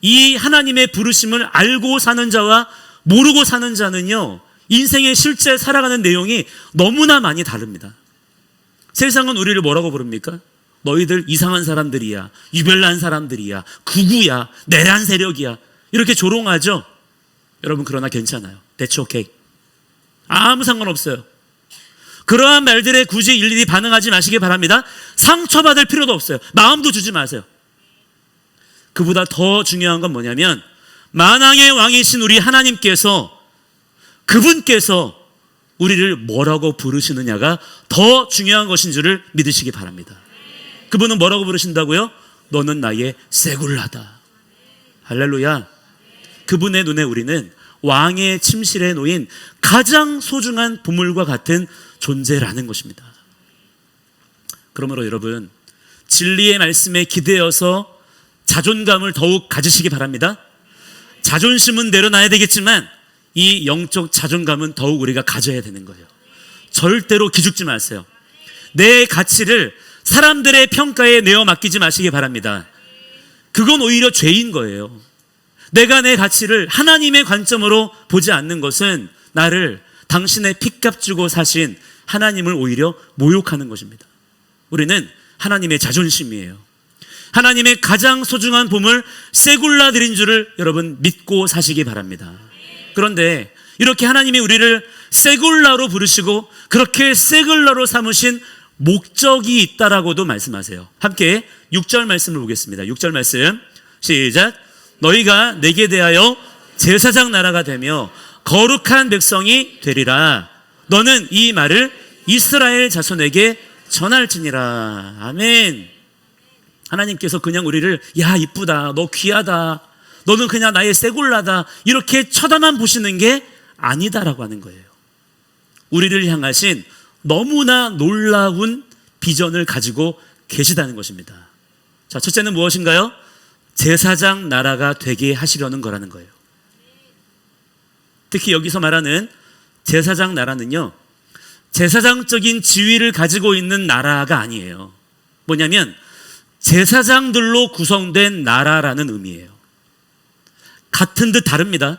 이 하나님의 부르심을 알고 사는 자와 모르고 사는 자는요, 인생의 실제 살아가는 내용이 너무나 많이 다릅니다. 세상은 우리를 뭐라고 부릅니까? 너희들 이상한 사람들이야, 유별난 사람들이야, 극우야, 내란 세력이야, 이렇게 조롱하죠. 여러분, 그러나 괜찮아요. That's okay. 아무 상관없어요. 그러한 말들에 굳이 일일이 반응하지 마시기 바랍니다. 상처받을 필요도 없어요. 마음도 주지 마세요. 그보다 더 중요한 건 뭐냐면, 만왕의 왕이신 우리 하나님께서, 그분께서 우리를 뭐라고 부르시느냐가 더 중요한 것인 줄을 믿으시기 바랍니다. 그분은 뭐라고 부르신다고요? 너는 나의 세굴라다. 할렐루야. 그분의 눈에 우리는 왕의 침실에 놓인 가장 소중한 보물과 같은 존재라는 것입니다. 그러므로 여러분, 진리의 말씀에 기대어서 자존감을 더욱 가지시기 바랍니다. 자존심은 내려놔야 되겠지만 이 영적 자존감은 더욱 우리가 가져야 되는 거예요. 절대로 기죽지 마세요. 내 가치를 사람들의 평가에 내어 맡기지 마시기 바랍니다. 그건 오히려 죄인 거예요. 내가 내 가치를 하나님의 관점으로 보지 않는 것은 나를 당신의 핏값 주고 사신 하나님을 오히려 모욕하는 것입니다. 우리는 하나님의 자존심이에요. 하나님의 가장 소중한 보물 세굴라 드린 줄을 여러분 믿고 사시기 바랍니다. 그런데 이렇게 하나님이 우리를 세굴라로 부르시고 그렇게 세굴라로 삼으신 목적이 있다라고도 말씀하세요. 함께 6절 말씀을 보겠습니다. 6절 말씀 시작. 너희가 내게 대하여 제사장 나라가 되며 거룩한 백성이 되리라. 너는 이 말을 이스라엘 자손에게 전할지니라. 아멘. 하나님께서 그냥 우리를 야 이쁘다, 너 귀하다, 너는 그냥 나의 쇠골라다 이렇게 쳐다만 보시는 게 아니다라고 하는 거예요. 우리를 향하신 너무나 놀라운 비전을 가지고 계시다는 것입니다. 자, 첫째는 무엇인가요? 제사장 나라가 되게 하시려는 거라는 거예요. 특히 여기서 말하는 제사장 나라는요, 제사장적인 지위를 가지고 있는 나라가 아니에요. 뭐냐면 제사장들로 구성된 나라라는 의미예요. 같은 듯 다릅니다.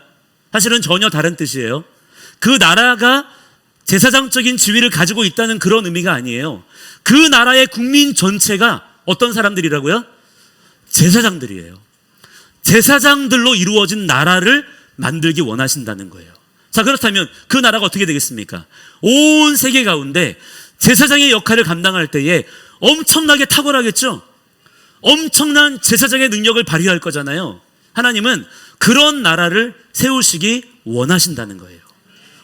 사실은 전혀 다른 뜻이에요. 그 나라가 제사장적인 지위를 가지고 있다는 그런 의미가 아니에요. 그 나라의 국민 전체가 어떤 사람들이라고요? 제사장들이에요. 제사장들로 이루어진 나라를 만들기 원하신다는 거예요. 자, 그렇다면 그 나라가 어떻게 되겠습니까? 온 세계 가운데 제사장의 역할을 감당할 때에 엄청나게 탁월하겠죠? 엄청난 제사장의 능력을 발휘할 거잖아요. 하나님은 그런 나라를 세우시기 원하신다는 거예요.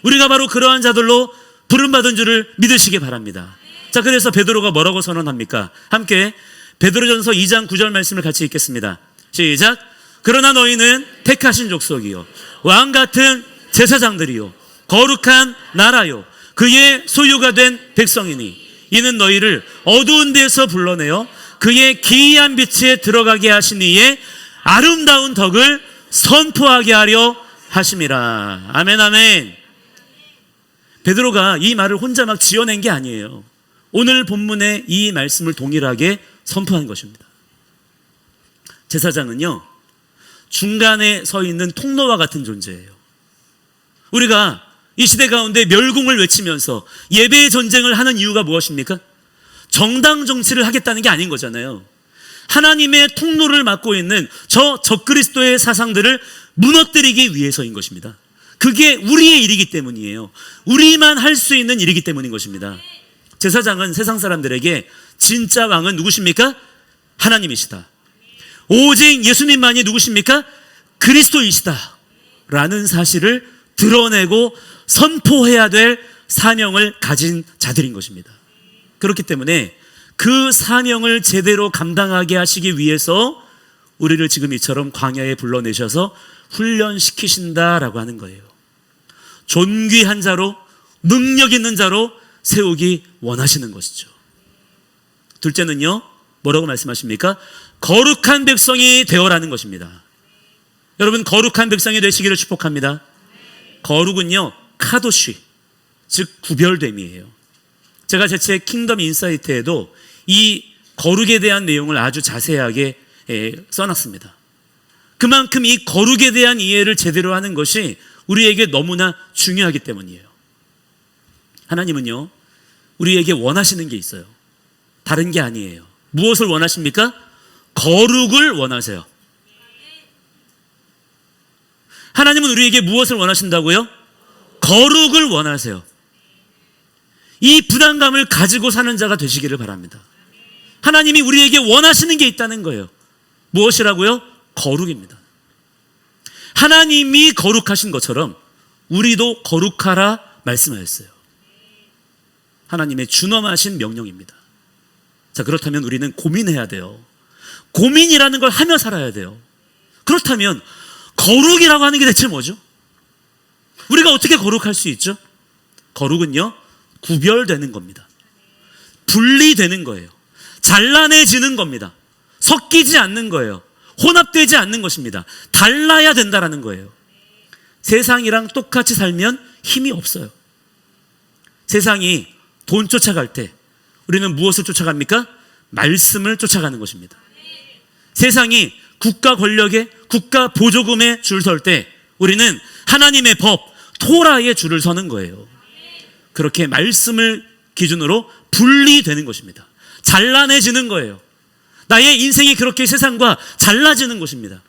우리가 바로 그러한 자들로 부름받은 줄을 믿으시기 바랍니다. 자, 그래서 베드로가 뭐라고 선언합니까? 함께 베드로전서 2장 9절 말씀을 같이 읽겠습니다. 시작. 그러나 너희는 택하신 족속이요 왕 같은 제사장들이요 거룩한 나라요 그의 소유가 된 백성이니 이는 너희를 어두운 데서 불러내어 그의 기이한 빛에 들어가게 하신 이의 아름다운 덕을 선포하게 하려 하심이라. 아멘 아멘. 베드로가 이 말을 혼자 막 지어낸 게 아니에요. 오늘 본문의 이 말씀을 동일하게 선포한 것입니다. 제사장은요, 중간에 서 있는 통로와 같은 존재예요. 우리가 이 시대 가운데 멸궁을 외치면서 예배의 전쟁을 하는 이유가 무엇입니까? 정당 정치를 하겠다는 게 아닌 거잖아요. 하나님의 통로를 맡고 있는 저 적그리스도의 사상들을 무너뜨리기 위해서인 것입니다. 그게 우리의 일이기 때문이에요. 우리만 할 수 있는 일이기 때문인 것입니다. 제사장은 세상 사람들에게 진짜 왕은 누구십니까? 하나님이시다. 오직 예수님만이 누구십니까? 그리스도이시다 라는 사실을 드러내고 선포해야 될 사명을 가진 자들인 것입니다. 그렇기 때문에 그 사명을 제대로 감당하게 하시기 위해서 우리를 지금 이처럼 광야에 불러내셔서 훈련시키신다라고 하는 거예요. 존귀한 자로, 능력 있는 자로 세우기 원하시는 것이죠. 둘째는요, 뭐라고 말씀하십니까? 거룩한 백성이 되어라는 것입니다. 여러분, 거룩한 백성이 되시기를 축복합니다. 거룩은요, 카도쉬, 즉 구별됨이에요. 제가 제 책 킹덤 인사이트에도 이 거룩에 대한 내용을 아주 자세하게 써놨습니다. 그만큼 이 거룩에 대한 이해를 제대로 하는 것이 우리에게 너무나 중요하기 때문이에요. 하나님은요, 우리에게 원하시는 게 있어요. 다른 게 아니에요. 무엇을 원하십니까? 거룩을 원하세요. 하나님은 우리에게 무엇을 원하신다고요? 거룩을 원하세요. 이 부담감을 가지고 사는 자가 되시기를 바랍니다. 하나님이 우리에게 원하시는 게 있다는 거예요. 무엇이라고요? 거룩입니다. 하나님이 거룩하신 것처럼 우리도 거룩하라 말씀하셨어요. 하나님의 준엄하신 명령입니다. 자, 그렇다면 우리는 고민해야 돼요. 고민이라는 걸 하며 살아야 돼요. 그렇다면 거룩이라고 하는 게 대체 뭐죠? 우리가 어떻게 거룩할 수 있죠? 거룩은요, 구별되는 겁니다. 분리되는 거예요. 잘라내지는 겁니다. 섞이지 않는 거예요. 혼합되지 않는 것입니다. 달라야 된다라는 거예요. 세상이랑 똑같이 살면 힘이 없어요. 세상이 돈 쫓아갈 때 우리는 무엇을 쫓아갑니까? 말씀을 쫓아가는 것입니다. 세상이 국가 권력에, 국가 보조금에 줄 설 때 우리는 하나님의 법, 토라에 줄을 서는 거예요. 그렇게 말씀을 기준으로 분리되는 것입니다. 잘라내지는 거예요. 나의 인생이 그렇게 세상과 잘라지는 것입니다.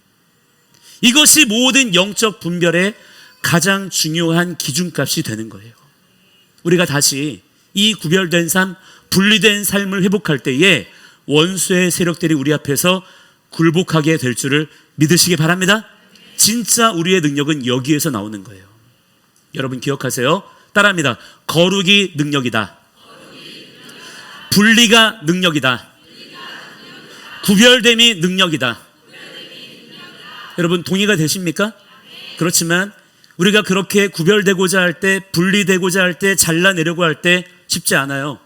이것이 모든 영적 분별의 가장 중요한 기준값이 되는 거예요. 우리가 다시 이 구별된 삶, 분리된 삶을 회복할 때에 원수의 세력들이 우리 앞에서 굴복하게 될 줄을 믿으시기 바랍니다. 진짜 우리의 능력은 여기에서 나오는 거예요. 여러분 기억하세요. 따라합니다. 거룩이 능력이다. 분리가 능력이다. 구별됨이 능력이다. 여러분 동의가 되십니까? 그렇지만 우리가 그렇게 구별되고자 할 때, 분리되고자 할 때, 잘라내려고 할 때 쉽지 않아요.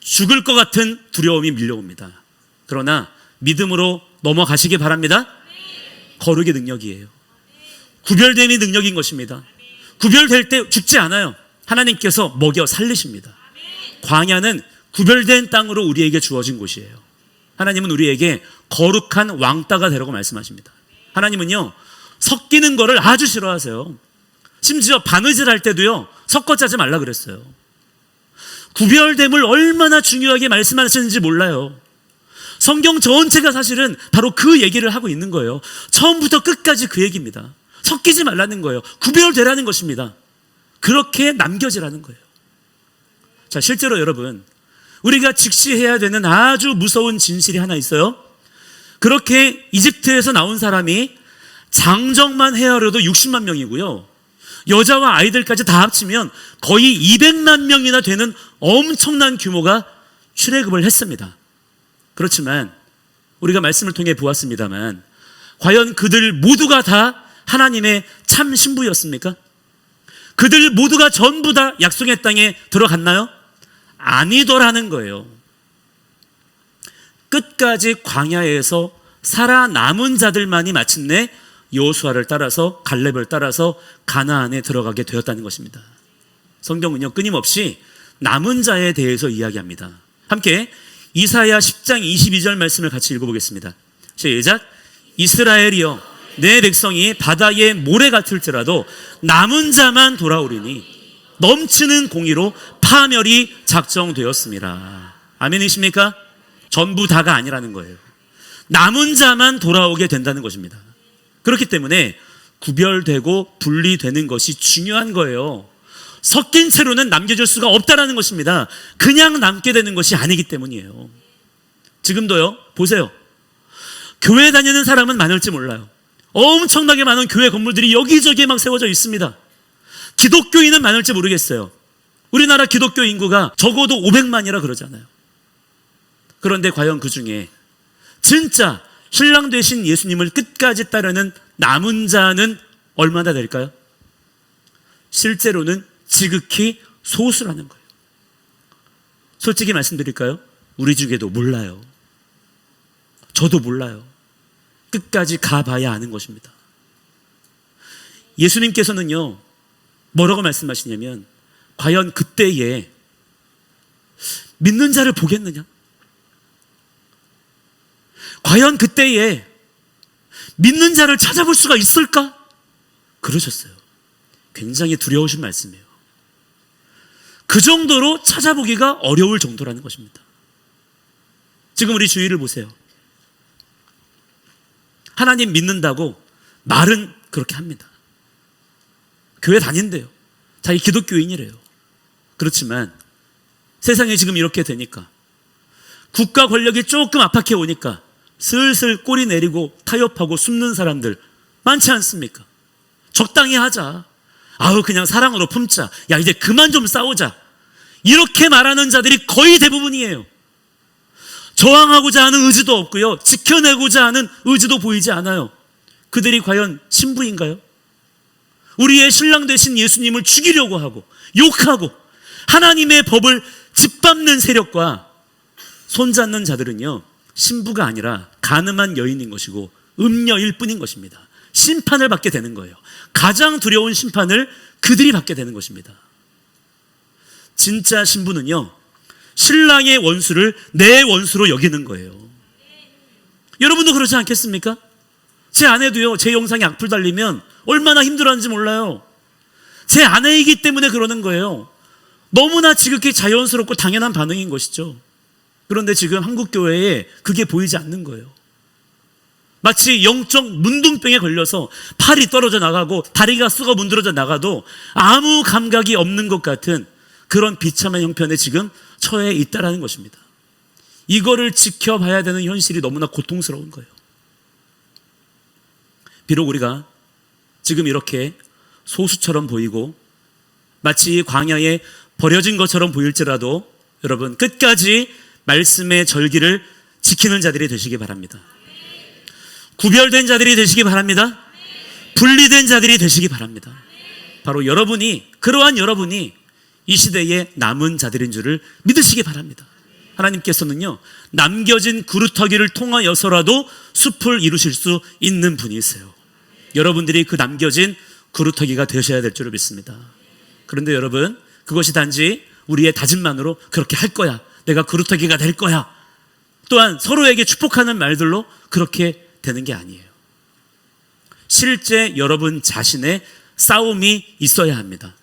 죽을 것 같은 두려움이 밀려옵니다. 그러나 믿음으로 넘어가시기 바랍니다. 거룩의 능력이에요. 구별됨이 능력인 것입니다. 구별될 때 죽지 않아요. 하나님께서 먹여 살리십니다. 광야는 구별된 땅으로 우리에게 주어진 곳이에요. 하나님은 우리에게 거룩한 왕따가 되라고 말씀하십니다. 하나님은요, 섞이는 거를 아주 싫어하세요. 심지어 바느질 할 때도요, 섞어 짜지 말라 그랬어요. 구별됨을 얼마나 중요하게 말씀하시는지 몰라요. 성경 전체가 사실은 바로 그 얘기를 하고 있는 거예요. 처음부터 끝까지 그 얘기입니다. 섞이지 말라는 거예요. 구별되라는 것입니다. 그렇게 남겨지라는 거예요. 자, 실제로 여러분, 우리가 직시해야 되는 아주 무서운 진실이 하나 있어요. 그렇게 이집트에서 나온 사람이 장정만 헤아려도 60만 명이고요. 여자와 아이들까지 다 합치면 거의 200만 명이나 되는 엄청난 규모가 출애굽을 했습니다. 그렇지만 우리가 말씀을 통해 보았습니다만 과연 그들 모두가 다 하나님의 참 신부였습니까? 그들 모두가 전부 다 약속의 땅에 들어갔나요? 아니더라는 거예요. 끝까지 광야에서 살아남은 자들만이 마침내 여호수아를 따라서 갈렙을 따라서 가나안에 들어가게 되었다는 것입니다. 성경은요 끊임없이 남은 자에 대해서 이야기합니다. 함께 이사야 10장 22절 말씀을 같이 읽어보겠습니다. 시작. 이스라엘이여 내 백성이 바다의 모래 같을지라도 남은 자만 돌아오리니 넘치는 공의로 파멸이 작정되었습니다. 아멘이십니까? 전부 다가 아니라는 거예요. 남은 자만 돌아오게 된다는 것입니다. 그렇기 때문에 구별되고 분리되는 것이 중요한 거예요. 섞인 채로는 남겨줄 수가 없다는 것입니다. 그냥 남게 되는 것이 아니기 때문이에요. 지금도요, 보세요. 교회 다니는 사람은 많을지 몰라요. 엄청나게 많은 교회 건물들이 여기저기에 막 세워져 있습니다. 기독교인은 많을지 모르겠어요. 우리나라 기독교 인구가 적어도 500만이라 그러잖아요. 그런데 과연 그 중에 진짜 신랑 되신 예수님을 끝까지 따르는 남은 자는 얼마나 될까요? 실제로는 지극히 소수라는 거예요. 솔직히 말씀드릴까요? 우리 중에도 몰라요. 저도 몰라요. 끝까지 가봐야 아는 것입니다. 예수님께서는요, 뭐라고 말씀하시냐면, 과연 그때에 믿는 자를 보겠느냐? 과연 그때에 믿는 자를 찾아볼 수가 있을까? 그러셨어요. 굉장히 두려우신 말씀이에요. 그 정도로 찾아보기가 어려울 정도라는 것입니다. 지금 우리 주위를 보세요. 하나님 믿는다고 말은 그렇게 합니다. 교회 다닌대요. 자기 기독교인이래요. 그렇지만 세상에 지금 이렇게 되니까, 국가 권력이 조금 압박해 오니까 슬슬 꼬리 내리고 타협하고 숨는 사람들 많지 않습니까? 적당히 하자. 아우 그냥 사랑으로 품자. 야 이제 그만 좀 싸우자. 이렇게 말하는 자들이 거의 대부분이에요. 저항하고자 하는 의지도 없고요. 지켜내고자 하는 의지도 보이지 않아요. 그들이 과연 신부인가요? 우리의 신랑 되신 예수님을 죽이려고 하고 욕하고 하나님의 법을 짓밟는 세력과 손잡는 자들은요, 신부가 아니라 가늠한 여인인 것이고 음녀일 뿐인 것입니다. 심판을 받게 되는 거예요. 가장 두려운 심판을 그들이 받게 되는 것입니다. 진짜 신부는요, 신랑의 원수를 내 원수로 여기는 거예요. 여러분도 그렇지 않겠습니까? 제 아내도요, 제 영상에 악플 달리면 얼마나 힘들어하는지 몰라요. 제 아내이기 때문에 그러는 거예요. 너무나 지극히 자연스럽고 당연한 반응인 것이죠. 그런데 지금 한국교회에 그게 보이지 않는 거예요. 마치 영적 문둥병에 걸려서 팔이 떨어져 나가고 다리가 쑥어 문드러져 나가도 아무 감각이 없는 것 같은 그런 비참한 형편에 지금 처해 있다라는 것입니다. 이거를 지켜봐야 되는 현실이 너무나 고통스러운 거예요. 비록 우리가 지금 이렇게 소수처럼 보이고 마치 광야에 버려진 것처럼 보일지라도 여러분 끝까지 말씀의 절기를 지키는 자들이 되시기 바랍니다. 구별된 자들이 되시기 바랍니다. 분리된 자들이 되시기 바랍니다. 바로 그러한 여러분이 이 시대에 남은 자들인 줄을 믿으시기 바랍니다. 하나님께서는요, 남겨진 그루터기를 통하여서라도 숲을 이루실 수 있는 분이세요. 여러분들이 그 남겨진 그루터기가 되셔야 될 줄을 믿습니다. 그런데 여러분, 그것이 단지 우리의 다짐만으로 그렇게 할 거야, 내가 그루터기가 될 거야, 또한 서로에게 축복하는 말들로 그렇게 되는 게 아니에요. 실제 여러분 자신의 싸움이 있어야 합니다.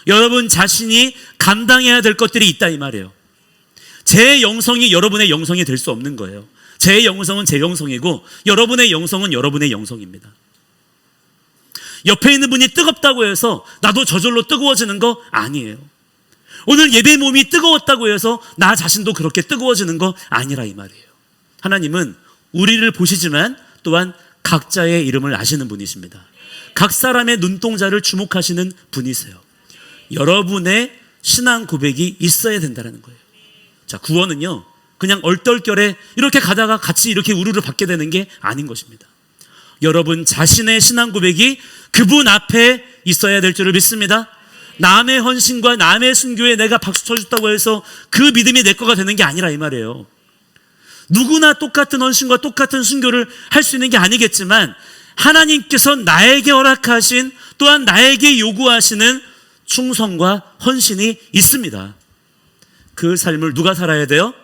여러분 자신이 감당해야 될 것들이 있다 이 말이에요. 제 영성이 여러분의 영성이 될 수 없는 거예요. 제 영성은 제 영성이고 여러분의 영성은 여러분의 영성입니다. 옆에 있는 분이 뜨겁다고 해서 나도 저절로 뜨거워지는 거 아니에요. 오늘 예배 몸이 뜨거웠다고 해서 나 자신도 그렇게 뜨거워지는 거 아니라 이 말이에요. 하나님은 우리를 보시지만 또한 각자의 이름을 아시는 분이십니다. 각 사람의 눈동자를 주목하시는 분이세요. 여러분의 신앙 고백이 있어야 된다는 거예요. 자, 구원은요, 그냥 얼떨결에 이렇게 가다가 같이 이렇게 우르르 받게 되는 게 아닌 것입니다. 여러분 자신의 신앙 고백이 그분 앞에 있어야 될 줄을 믿습니다. 남의 헌신과 남의 순교에 내가 박수 쳐줬다고 해서 그 믿음이 내 거가 되는 게 아니라 이 말이에요. 누구나 똑같은 헌신과 똑같은 순교를 할 수 있는 게 아니겠지만 하나님께서 나에게 허락하신 또한 나에게 요구하시는 충성과 헌신이 있습니다. 그 삶을 누가 살아야 돼요?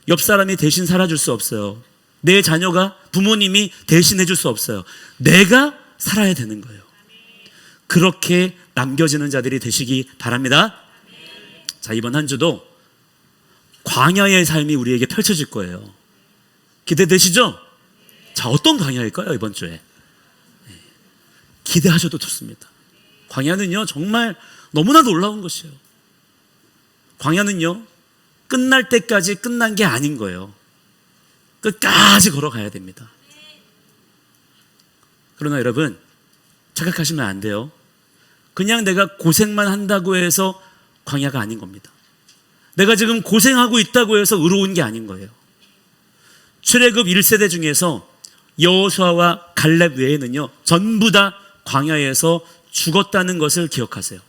옆 사람이 대신 살아줄 수 없어요. 내 자녀가, 부모님이 대신해 줄 수 없어요. 내가 살아야 되는 거예요. 그렇게 남겨지는 자들이 되시기 바랍니다. 자, 이번 한 주도 광야의 삶이 우리에게 펼쳐질 거예요. 기대되시죠? 자, 어떤 광야일까요, 이번 주에? 기대하셔도 좋습니다. 광야는요, 정말 너무나 놀라운 것이에요. 광야는요, 끝날 때까지 끝난 게 아닌 거예요. 끝까지 걸어가야 됩니다. 그러나 여러분, 착각하시면 안 돼요. 그냥 내가 고생만 한다고 해서 광야가 아닌 겁니다. 내가 지금 고생하고 있다고 해서 의로운 게 아닌 거예요. 출애굽 1세대 중에서 여호수아와 갈렙 외에는요, 전부 다 광야에서 죽었다는 것을 기억하세요.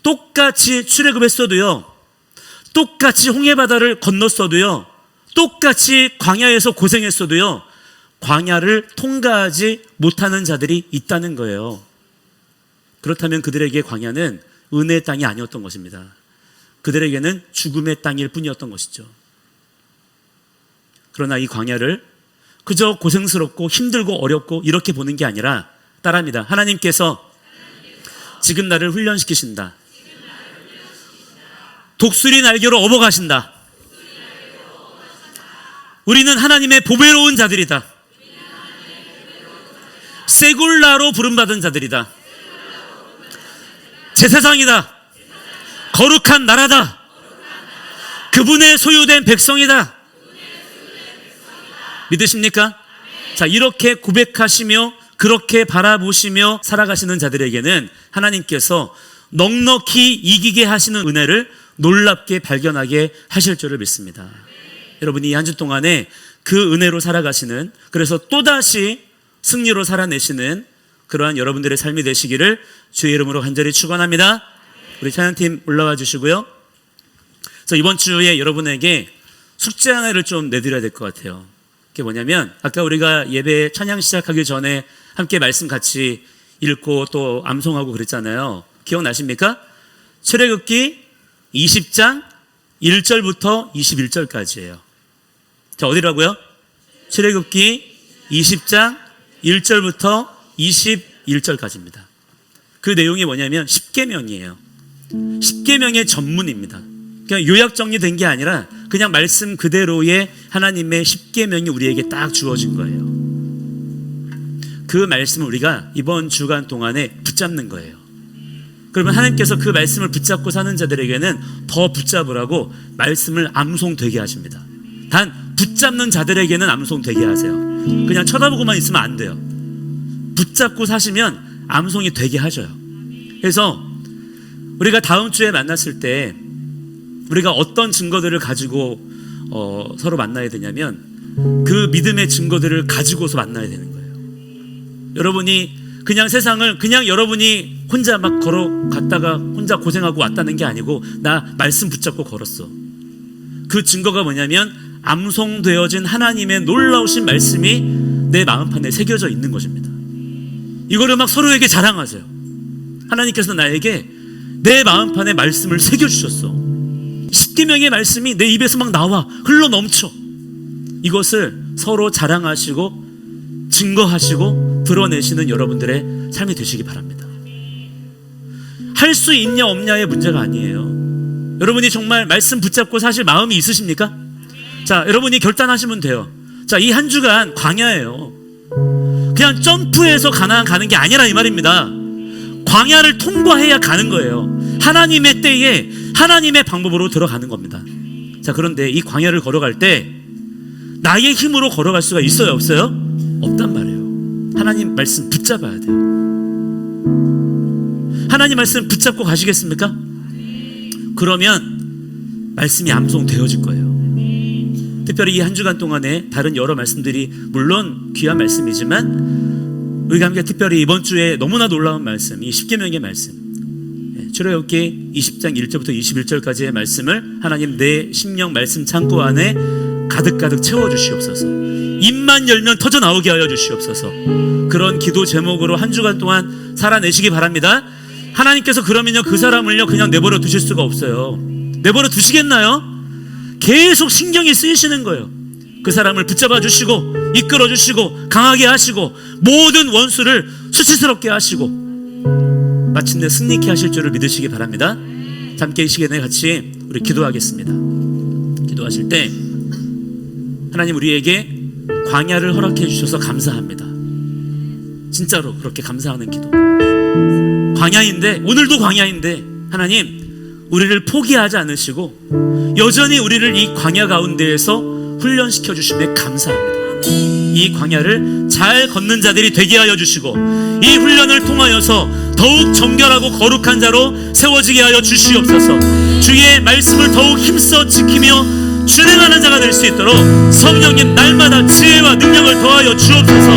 똑같이 출애굽했어도요, 똑같이 홍해바다를 건넜어도요, 똑같이 광야에서 고생했어도요, 광야를 통과하지 못하는 자들이 있다는 거예요. 그렇다면 그들에게 광야는 은혜의 땅이 아니었던 것입니다. 그들에게는 죽음의 땅일 뿐이었던 것이죠. 그러나 이 광야를 그저 고생스럽고 힘들고 어렵고 이렇게 보는 게 아니라 따라합니다. 하나님께서 지금 나를 훈련시키신다. 독수리 날개로 업어가신다. 우리는 하나님의 보배로운 자들이다. 세굴라로 부름받은 자들이다. 제사장이다. 거룩한 나라다. 그분의 소유된 백성이다. 믿으십니까? 자, 이렇게 고백하시며 그렇게 바라보시며 살아가시는 자들에게는 하나님께서 넉넉히 이기게 하시는 은혜를 놀랍게 발견하게 하실 줄을 믿습니다. 여러분이 한 주 동안에 그 은혜로 살아가시는, 그래서 또다시 승리로 살아내시는 그러한 여러분들의 삶이 되시기를 주의 이름으로 간절히 축원합니다. 우리 찬양팀 올라와 주시고요. 그래서 이번 주에 여러분에게 숙제 하나를 좀 내드려야 될 것 같아요. 그게 뭐냐면, 아까 우리가 예배 찬양 시작하기 전에 함께 말씀 같이 읽고 또 암송하고 그랬잖아요. 기억나십니까? 출애굽기 20장 1절부터 21절까지예요. 자, 어디라고요? 출애굽기 20장 1절부터 21절까지입니다. 그 내용이 뭐냐면 10계명이에요. 10계명의 전문입니다. 그냥 요약 정리된 게 아니라 그냥 말씀 그대로의 하나님의 10계명이 우리에게 딱 주어진 거예요. 그 말씀을 우리가 이번 주간 동안에 붙잡는 거예요. 그러면 하나님께서 그 말씀을 붙잡고 사는 자들에게는 더 붙잡으라고 말씀을 암송되게 하십니다. 단 붙잡는 자들에게는 암송되게 하세요. 그냥 쳐다보고만 있으면 안 돼요. 붙잡고 사시면 암송이 되게 하셔요. 그래서 우리가 다음 주에 만났을 때 우리가 어떤 증거들을 가지고 서로 만나야 되냐면 그 믿음의 증거들을 가지고서 만나야 되는 거예요. 여러분이 그냥 세상을 그냥 여러분이 혼자 막 걸어갔다가 혼자 고생하고 왔다는 게 아니고 나 말씀 붙잡고 걸었어. 그 증거가 뭐냐면 암송되어진 하나님의 놀라우신 말씀이 내 마음판에 새겨져 있는 것입니다. 이거를 막 서로에게 자랑하세요. 하나님께서 나에게 내 마음판에 말씀을 새겨주셨어. 십계명의 말씀이 내 입에서 막 나와 흘러 넘쳐. 이것을 서로 자랑하시고 증거하시고 드러내시는 여러분들의 삶이 되시기 바랍니다. 할 수 있냐 없냐의 문제가 아니에요. 여러분이 정말 말씀 붙잡고 사실 마음이 있으십니까? 자, 여러분이 결단하시면 돼요. 자, 이 한 주간 광야예요. 그냥 점프해서 가나안 가는 게 아니라 이 말입니다. 광야를 통과해야 가는 거예요. 하나님의 때에 하나님의 방법으로 들어가는 겁니다. 자, 그런데 이 광야를 걸어갈 때 나의 힘으로 걸어갈 수가 있어요, 없어요? 없단 말이에요. 하나님 말씀 붙잡아야 돼요. 하나님 말씀 붙잡고 가시겠습니까? 그러면 말씀이 암송되어질 거예요. 특별히 이 한 주간 동안에 다른 여러 말씀들이 물론 귀한 말씀이지만 우리가 함께 특별히 이번 주에 너무나 놀라운 말씀, 이 십계명의 말씀, 출애굽기 20장 1절부터 21절까지의 말씀을 하나님 내 심령 말씀 창고 안에 가득가득 채워주시옵소서. 입만 열면 터져 나오게 하여 주시옵소서. 그런 기도 제목으로 한 주간 동안 살아내시기 바랍니다. 하나님께서 그러면요 그 사람을요 그냥 내버려 두실 수가 없어요. 내버려 두시겠나요? 계속 신경이 쓰이시는 거예요. 그 사람을 붙잡아 주시고 이끌어 주시고 강하게 하시고 모든 원수를 수치스럽게 하시고 마침내 승리케 하실 줄을 믿으시기 바랍니다. 함께 이 시간에 같이 우리 기도하겠습니다. 기도하실 때 하나님 우리에게 광야를 허락해 주셔서 감사합니다. 진짜로 그렇게 감사하는 기도. 광야인데 오늘도 광야인데 하나님 우리를 포기하지 않으시고 여전히 우리를 이 광야 가운데에서 훈련시켜 주심에 감사합니다. 이 광야를 잘 걷는 자들이 되게 하여 주시고 이 훈련을 통하여서 더욱 정결하고 거룩한 자로 세워지게 하여 주시옵소서. 주의 말씀을 더욱 힘써 지키며 준행하는 자가 될 수 있도록 성령님 날마다 지혜와 능력을 더하여 주옵소서.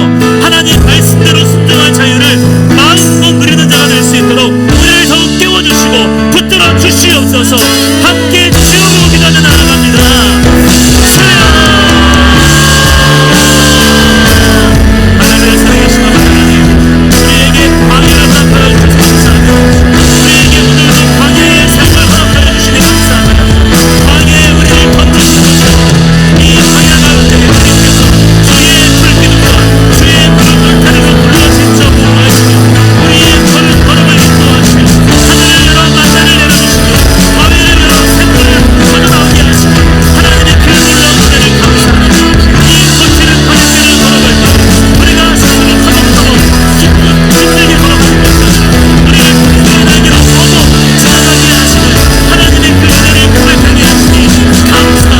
하나님 말씀대로 순종할 자유를 마음껏 누리는 자가 될 수 있도록 우리를 더욱 깨워주시고 붙들어 주시옵소서. 함께 주여 기도하며 나아갑니다. 하나님을 사랑하시는 하나님 우리에게 광야를 허락하여 주셔서 감사합니다. 우리에게 오늘도 광야의 삶을 허락하여 주시니 감사합니다. 광야에 우리를 던져주셔서 이 광야 가운데 하나님께서 주의 불기둥과 주의 푸른 다리로 불러진 자 보호하시며 우리의 걸음을 인도하시며 하늘을 열어 만나를 내려주시며 바위를 열어 샘물을 터져나오게 하시며 하나님의 그 놀라운 은혜를 감사합니다. 이 거칠은 광야를 걸어갈 때 우리가 스스로 터벅터벅 힘들게 걸어가는 것이 아니라 우리를 그리스도의 날개로 업어 지나가게 하시는 하나님의 그 은혜를 고백하게 하시니 감사합니다.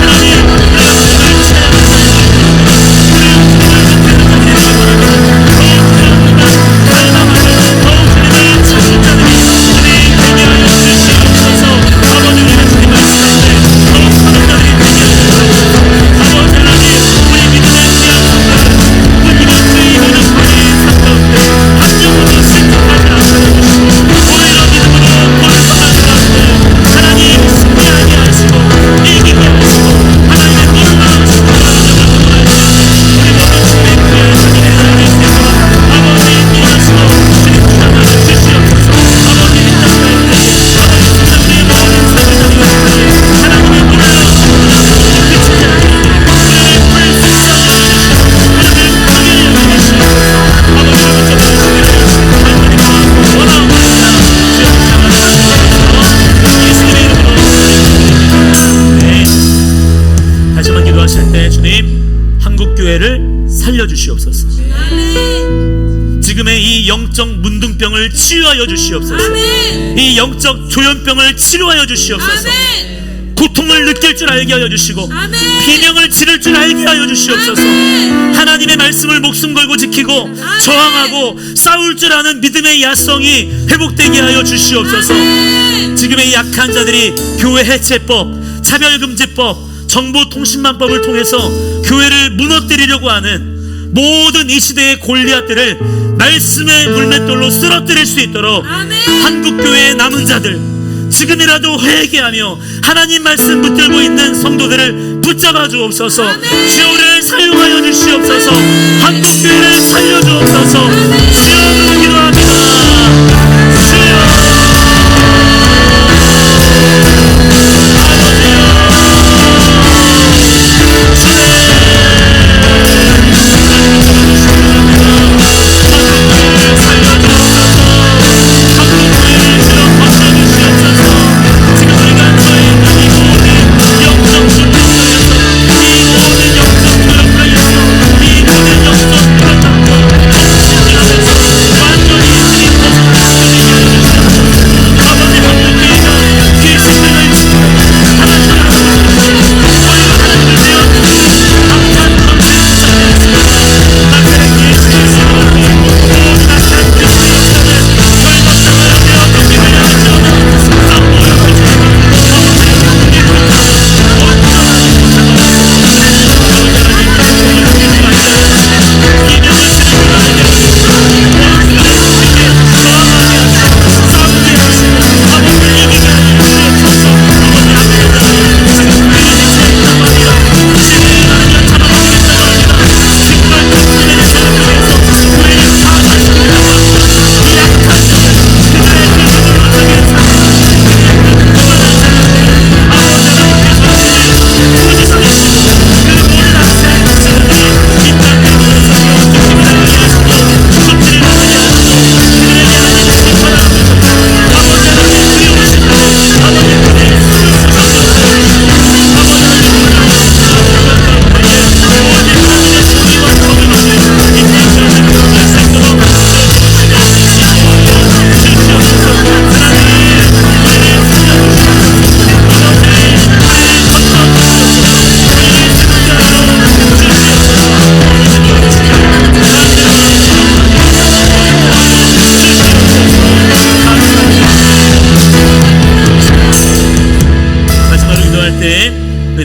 하나님 우리가 오늘 체험하는 살려주시옵소서. 지금의 이 영적 문둥병을 치유하여 주시옵소서. 아멘. 이 영적 조현병을 치료하여 주시옵소서. 아멘. 고통을 느낄 줄 알게 하여 주시고 아멘. 비명을 지를 줄 알게 하여 주시옵소서. 아멘. 하나님의 말씀을 목숨 걸고 지키고 저항하고 싸울 줄 아는 믿음의 야성이 회복되게 하여 주시옵소서. 아멘. 지금의 이 약한 자들이 교회 해체법, 차별금지법, 정보통신망법을 통해서 교회를 무너뜨리려고 하는 모든 이 시대의 골리앗들을 말씀의 물맷돌로 쓰러뜨릴 수 있도록 아멘. 한국교회의 남은 자들 지금이라도 회개하며 하나님 말씀 붙들고 있는 성도들을 붙잡아 주옵소서. 주여 우리를 사용하여 주시옵소서. 한국교회를 살려주옵소서. 주여 기도합니다. 주여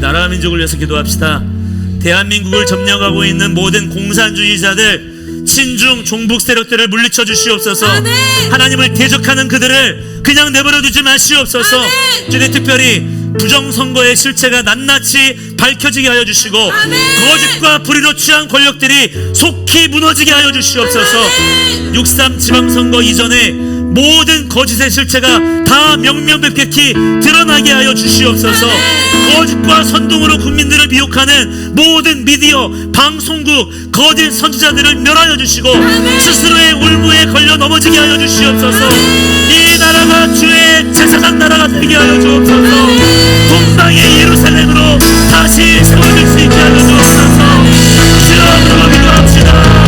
나라 민족을 위해서 기도합시다. 대한민국을 점령하고 있는 모든 공산주의자들, 친중 종북 세력들을 물리쳐 주시옵소서. 아멘. 하나님을 대적하는 그들을 그냥 내버려 두지 마시옵소서. 주님, 특별히 부정선거의 실체가 낱낱이 밝혀지게 하여 주시고 아멘. 거짓과 불의로 취한 권력들이 속히 무너지게 하여 주시옵소서. 6.3 지방선거 이전에 모든 거짓의 실체가 다 명명백백히 드러나게 하여 주시옵소서. 거짓과 선동으로 국민들을 미혹하는 모든 미디어, 방송국, 거짓 선지자들을 멸하여 주시고 스스로의 올무에 걸려 넘어지게 하여 주시옵소서. 이 나라가 주의 제사장 나라가 되게 하여 주옵소서. 동방의 예루살렘으로 다시 세워질 수 있게 하여 주옵소서. 주여, 그러고 기도합시다.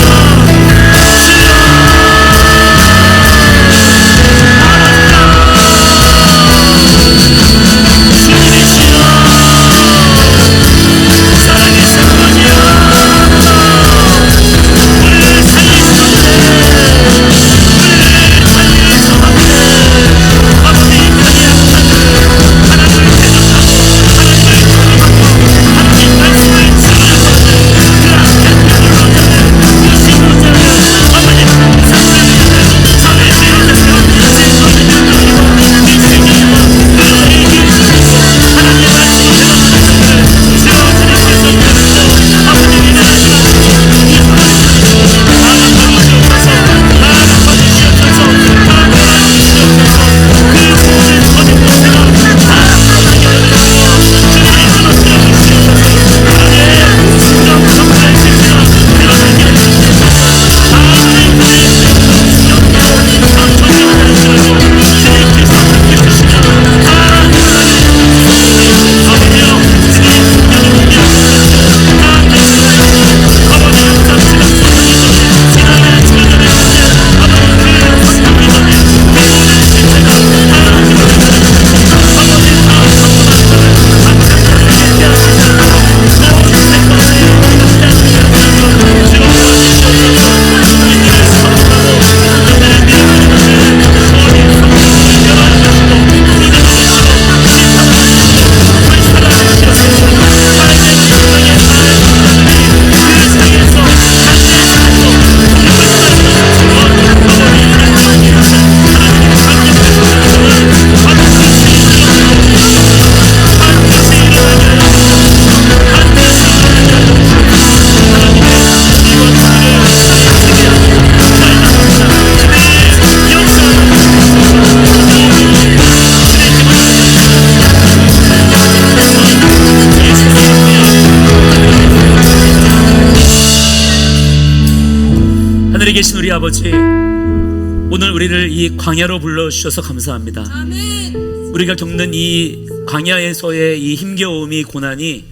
살아계신 우리 아버지, 오늘 우리를 이 광야로 불러주셔서 감사합니다. 아멘. 우리가 겪는 이 광야에서의 이 힘겨움이, 고난이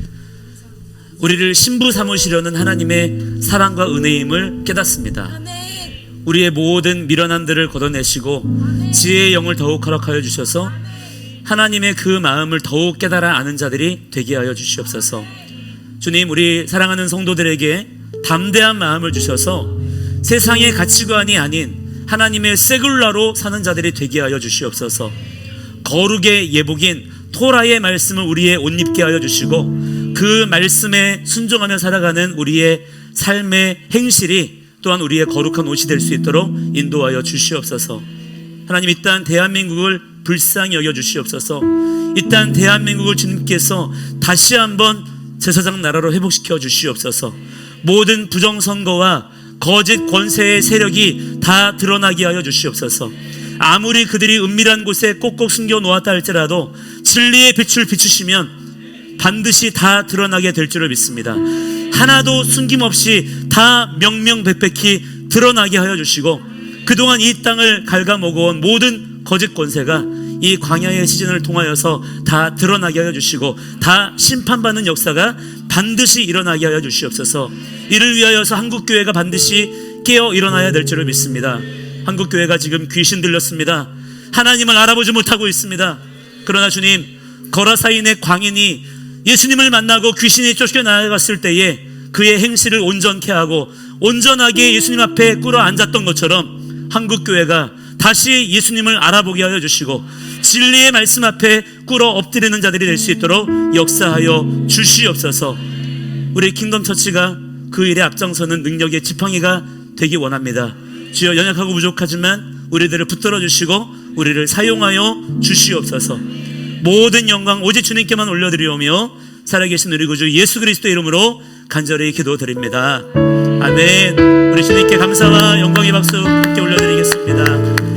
우리를 신부 삼으시려는 하나님의 사랑과 은혜임을 깨닫습니다. 아멘. 우리의 모든 미련함들을 걷어내시고 지혜의 영을 더욱 허락하여 주셔서 하나님의 그 마음을 더욱 깨달아 아는 자들이 되게 하여 주시옵소서. 주님, 우리 사랑하는 성도들에게 담대한 마음을 주셔서 세상의 가치관이 아닌 하나님의 세굴라로 사는 자들이 되게 하여 주시옵소서. 거룩의 예복인 토라의 말씀을 우리의 옷 입게 하여 주시고 그 말씀에 순종하며 살아가는 우리의 삶의 행실이 또한 우리의 거룩한 옷이 될 수 있도록 인도하여 주시옵소서. 하나님, 이 땅 대한민국을 불쌍히 여겨 주시옵소서. 이 땅 대한민국을 주님께서 다시 한번 제사장 나라로 회복시켜 주시옵소서. 모든 부정선거와 거짓 권세의 세력이 다 드러나게 하여 주시옵소서. 아무리 그들이 은밀한 곳에 꼭꼭 숨겨 놓았다 할지라도 진리의 빛을 비추시면 반드시 다 드러나게 될 줄을 믿습니다. 하나도 숨김없이 다 명명백백히 드러나게 하여 주시고 그동안 이 땅을 갉아먹어온 모든 거짓 권세가 이 광야의 시즌을 통하여서 다 드러나게 하여 주시고 다 심판받는 역사가 반드시 일어나게 하여 주시옵소서. 이를 위하여서 한국교회가 반드시 깨어 일어나야 될 줄을 믿습니다. 한국교회가 지금 귀신 들렸습니다. 하나님을 알아보지 못하고 있습니다. 그러나 주님, 거라사인의 광인이 예수님을 만나고 귀신이 쫓겨나갔을 때에 그의 행실을 온전케 하고 온전하게 예수님 앞에 꿇어 앉았던 것처럼 한국교회가 다시 예수님을 알아보게 하여 주시고 진리의 말씀 앞에 꿇어 엎드리는 자들이 될 수 있도록 역사하여 주시옵소서. 우리 킹덤처치가 그 일에 앞장서는 능력의 지팡이가 되기 원합니다. 주여, 연약하고 부족하지만 우리들을 붙들어 주시고 우리를 사용하여 주시옵소서. 모든 영광 오직 주님께만 올려드리오며 살아계신 우리 구주 예수 그리스도의 이름으로 간절히 기도드립니다. 아멘. 우리 주님께 감사와 영광의 박수 함께 올려드리겠습니다.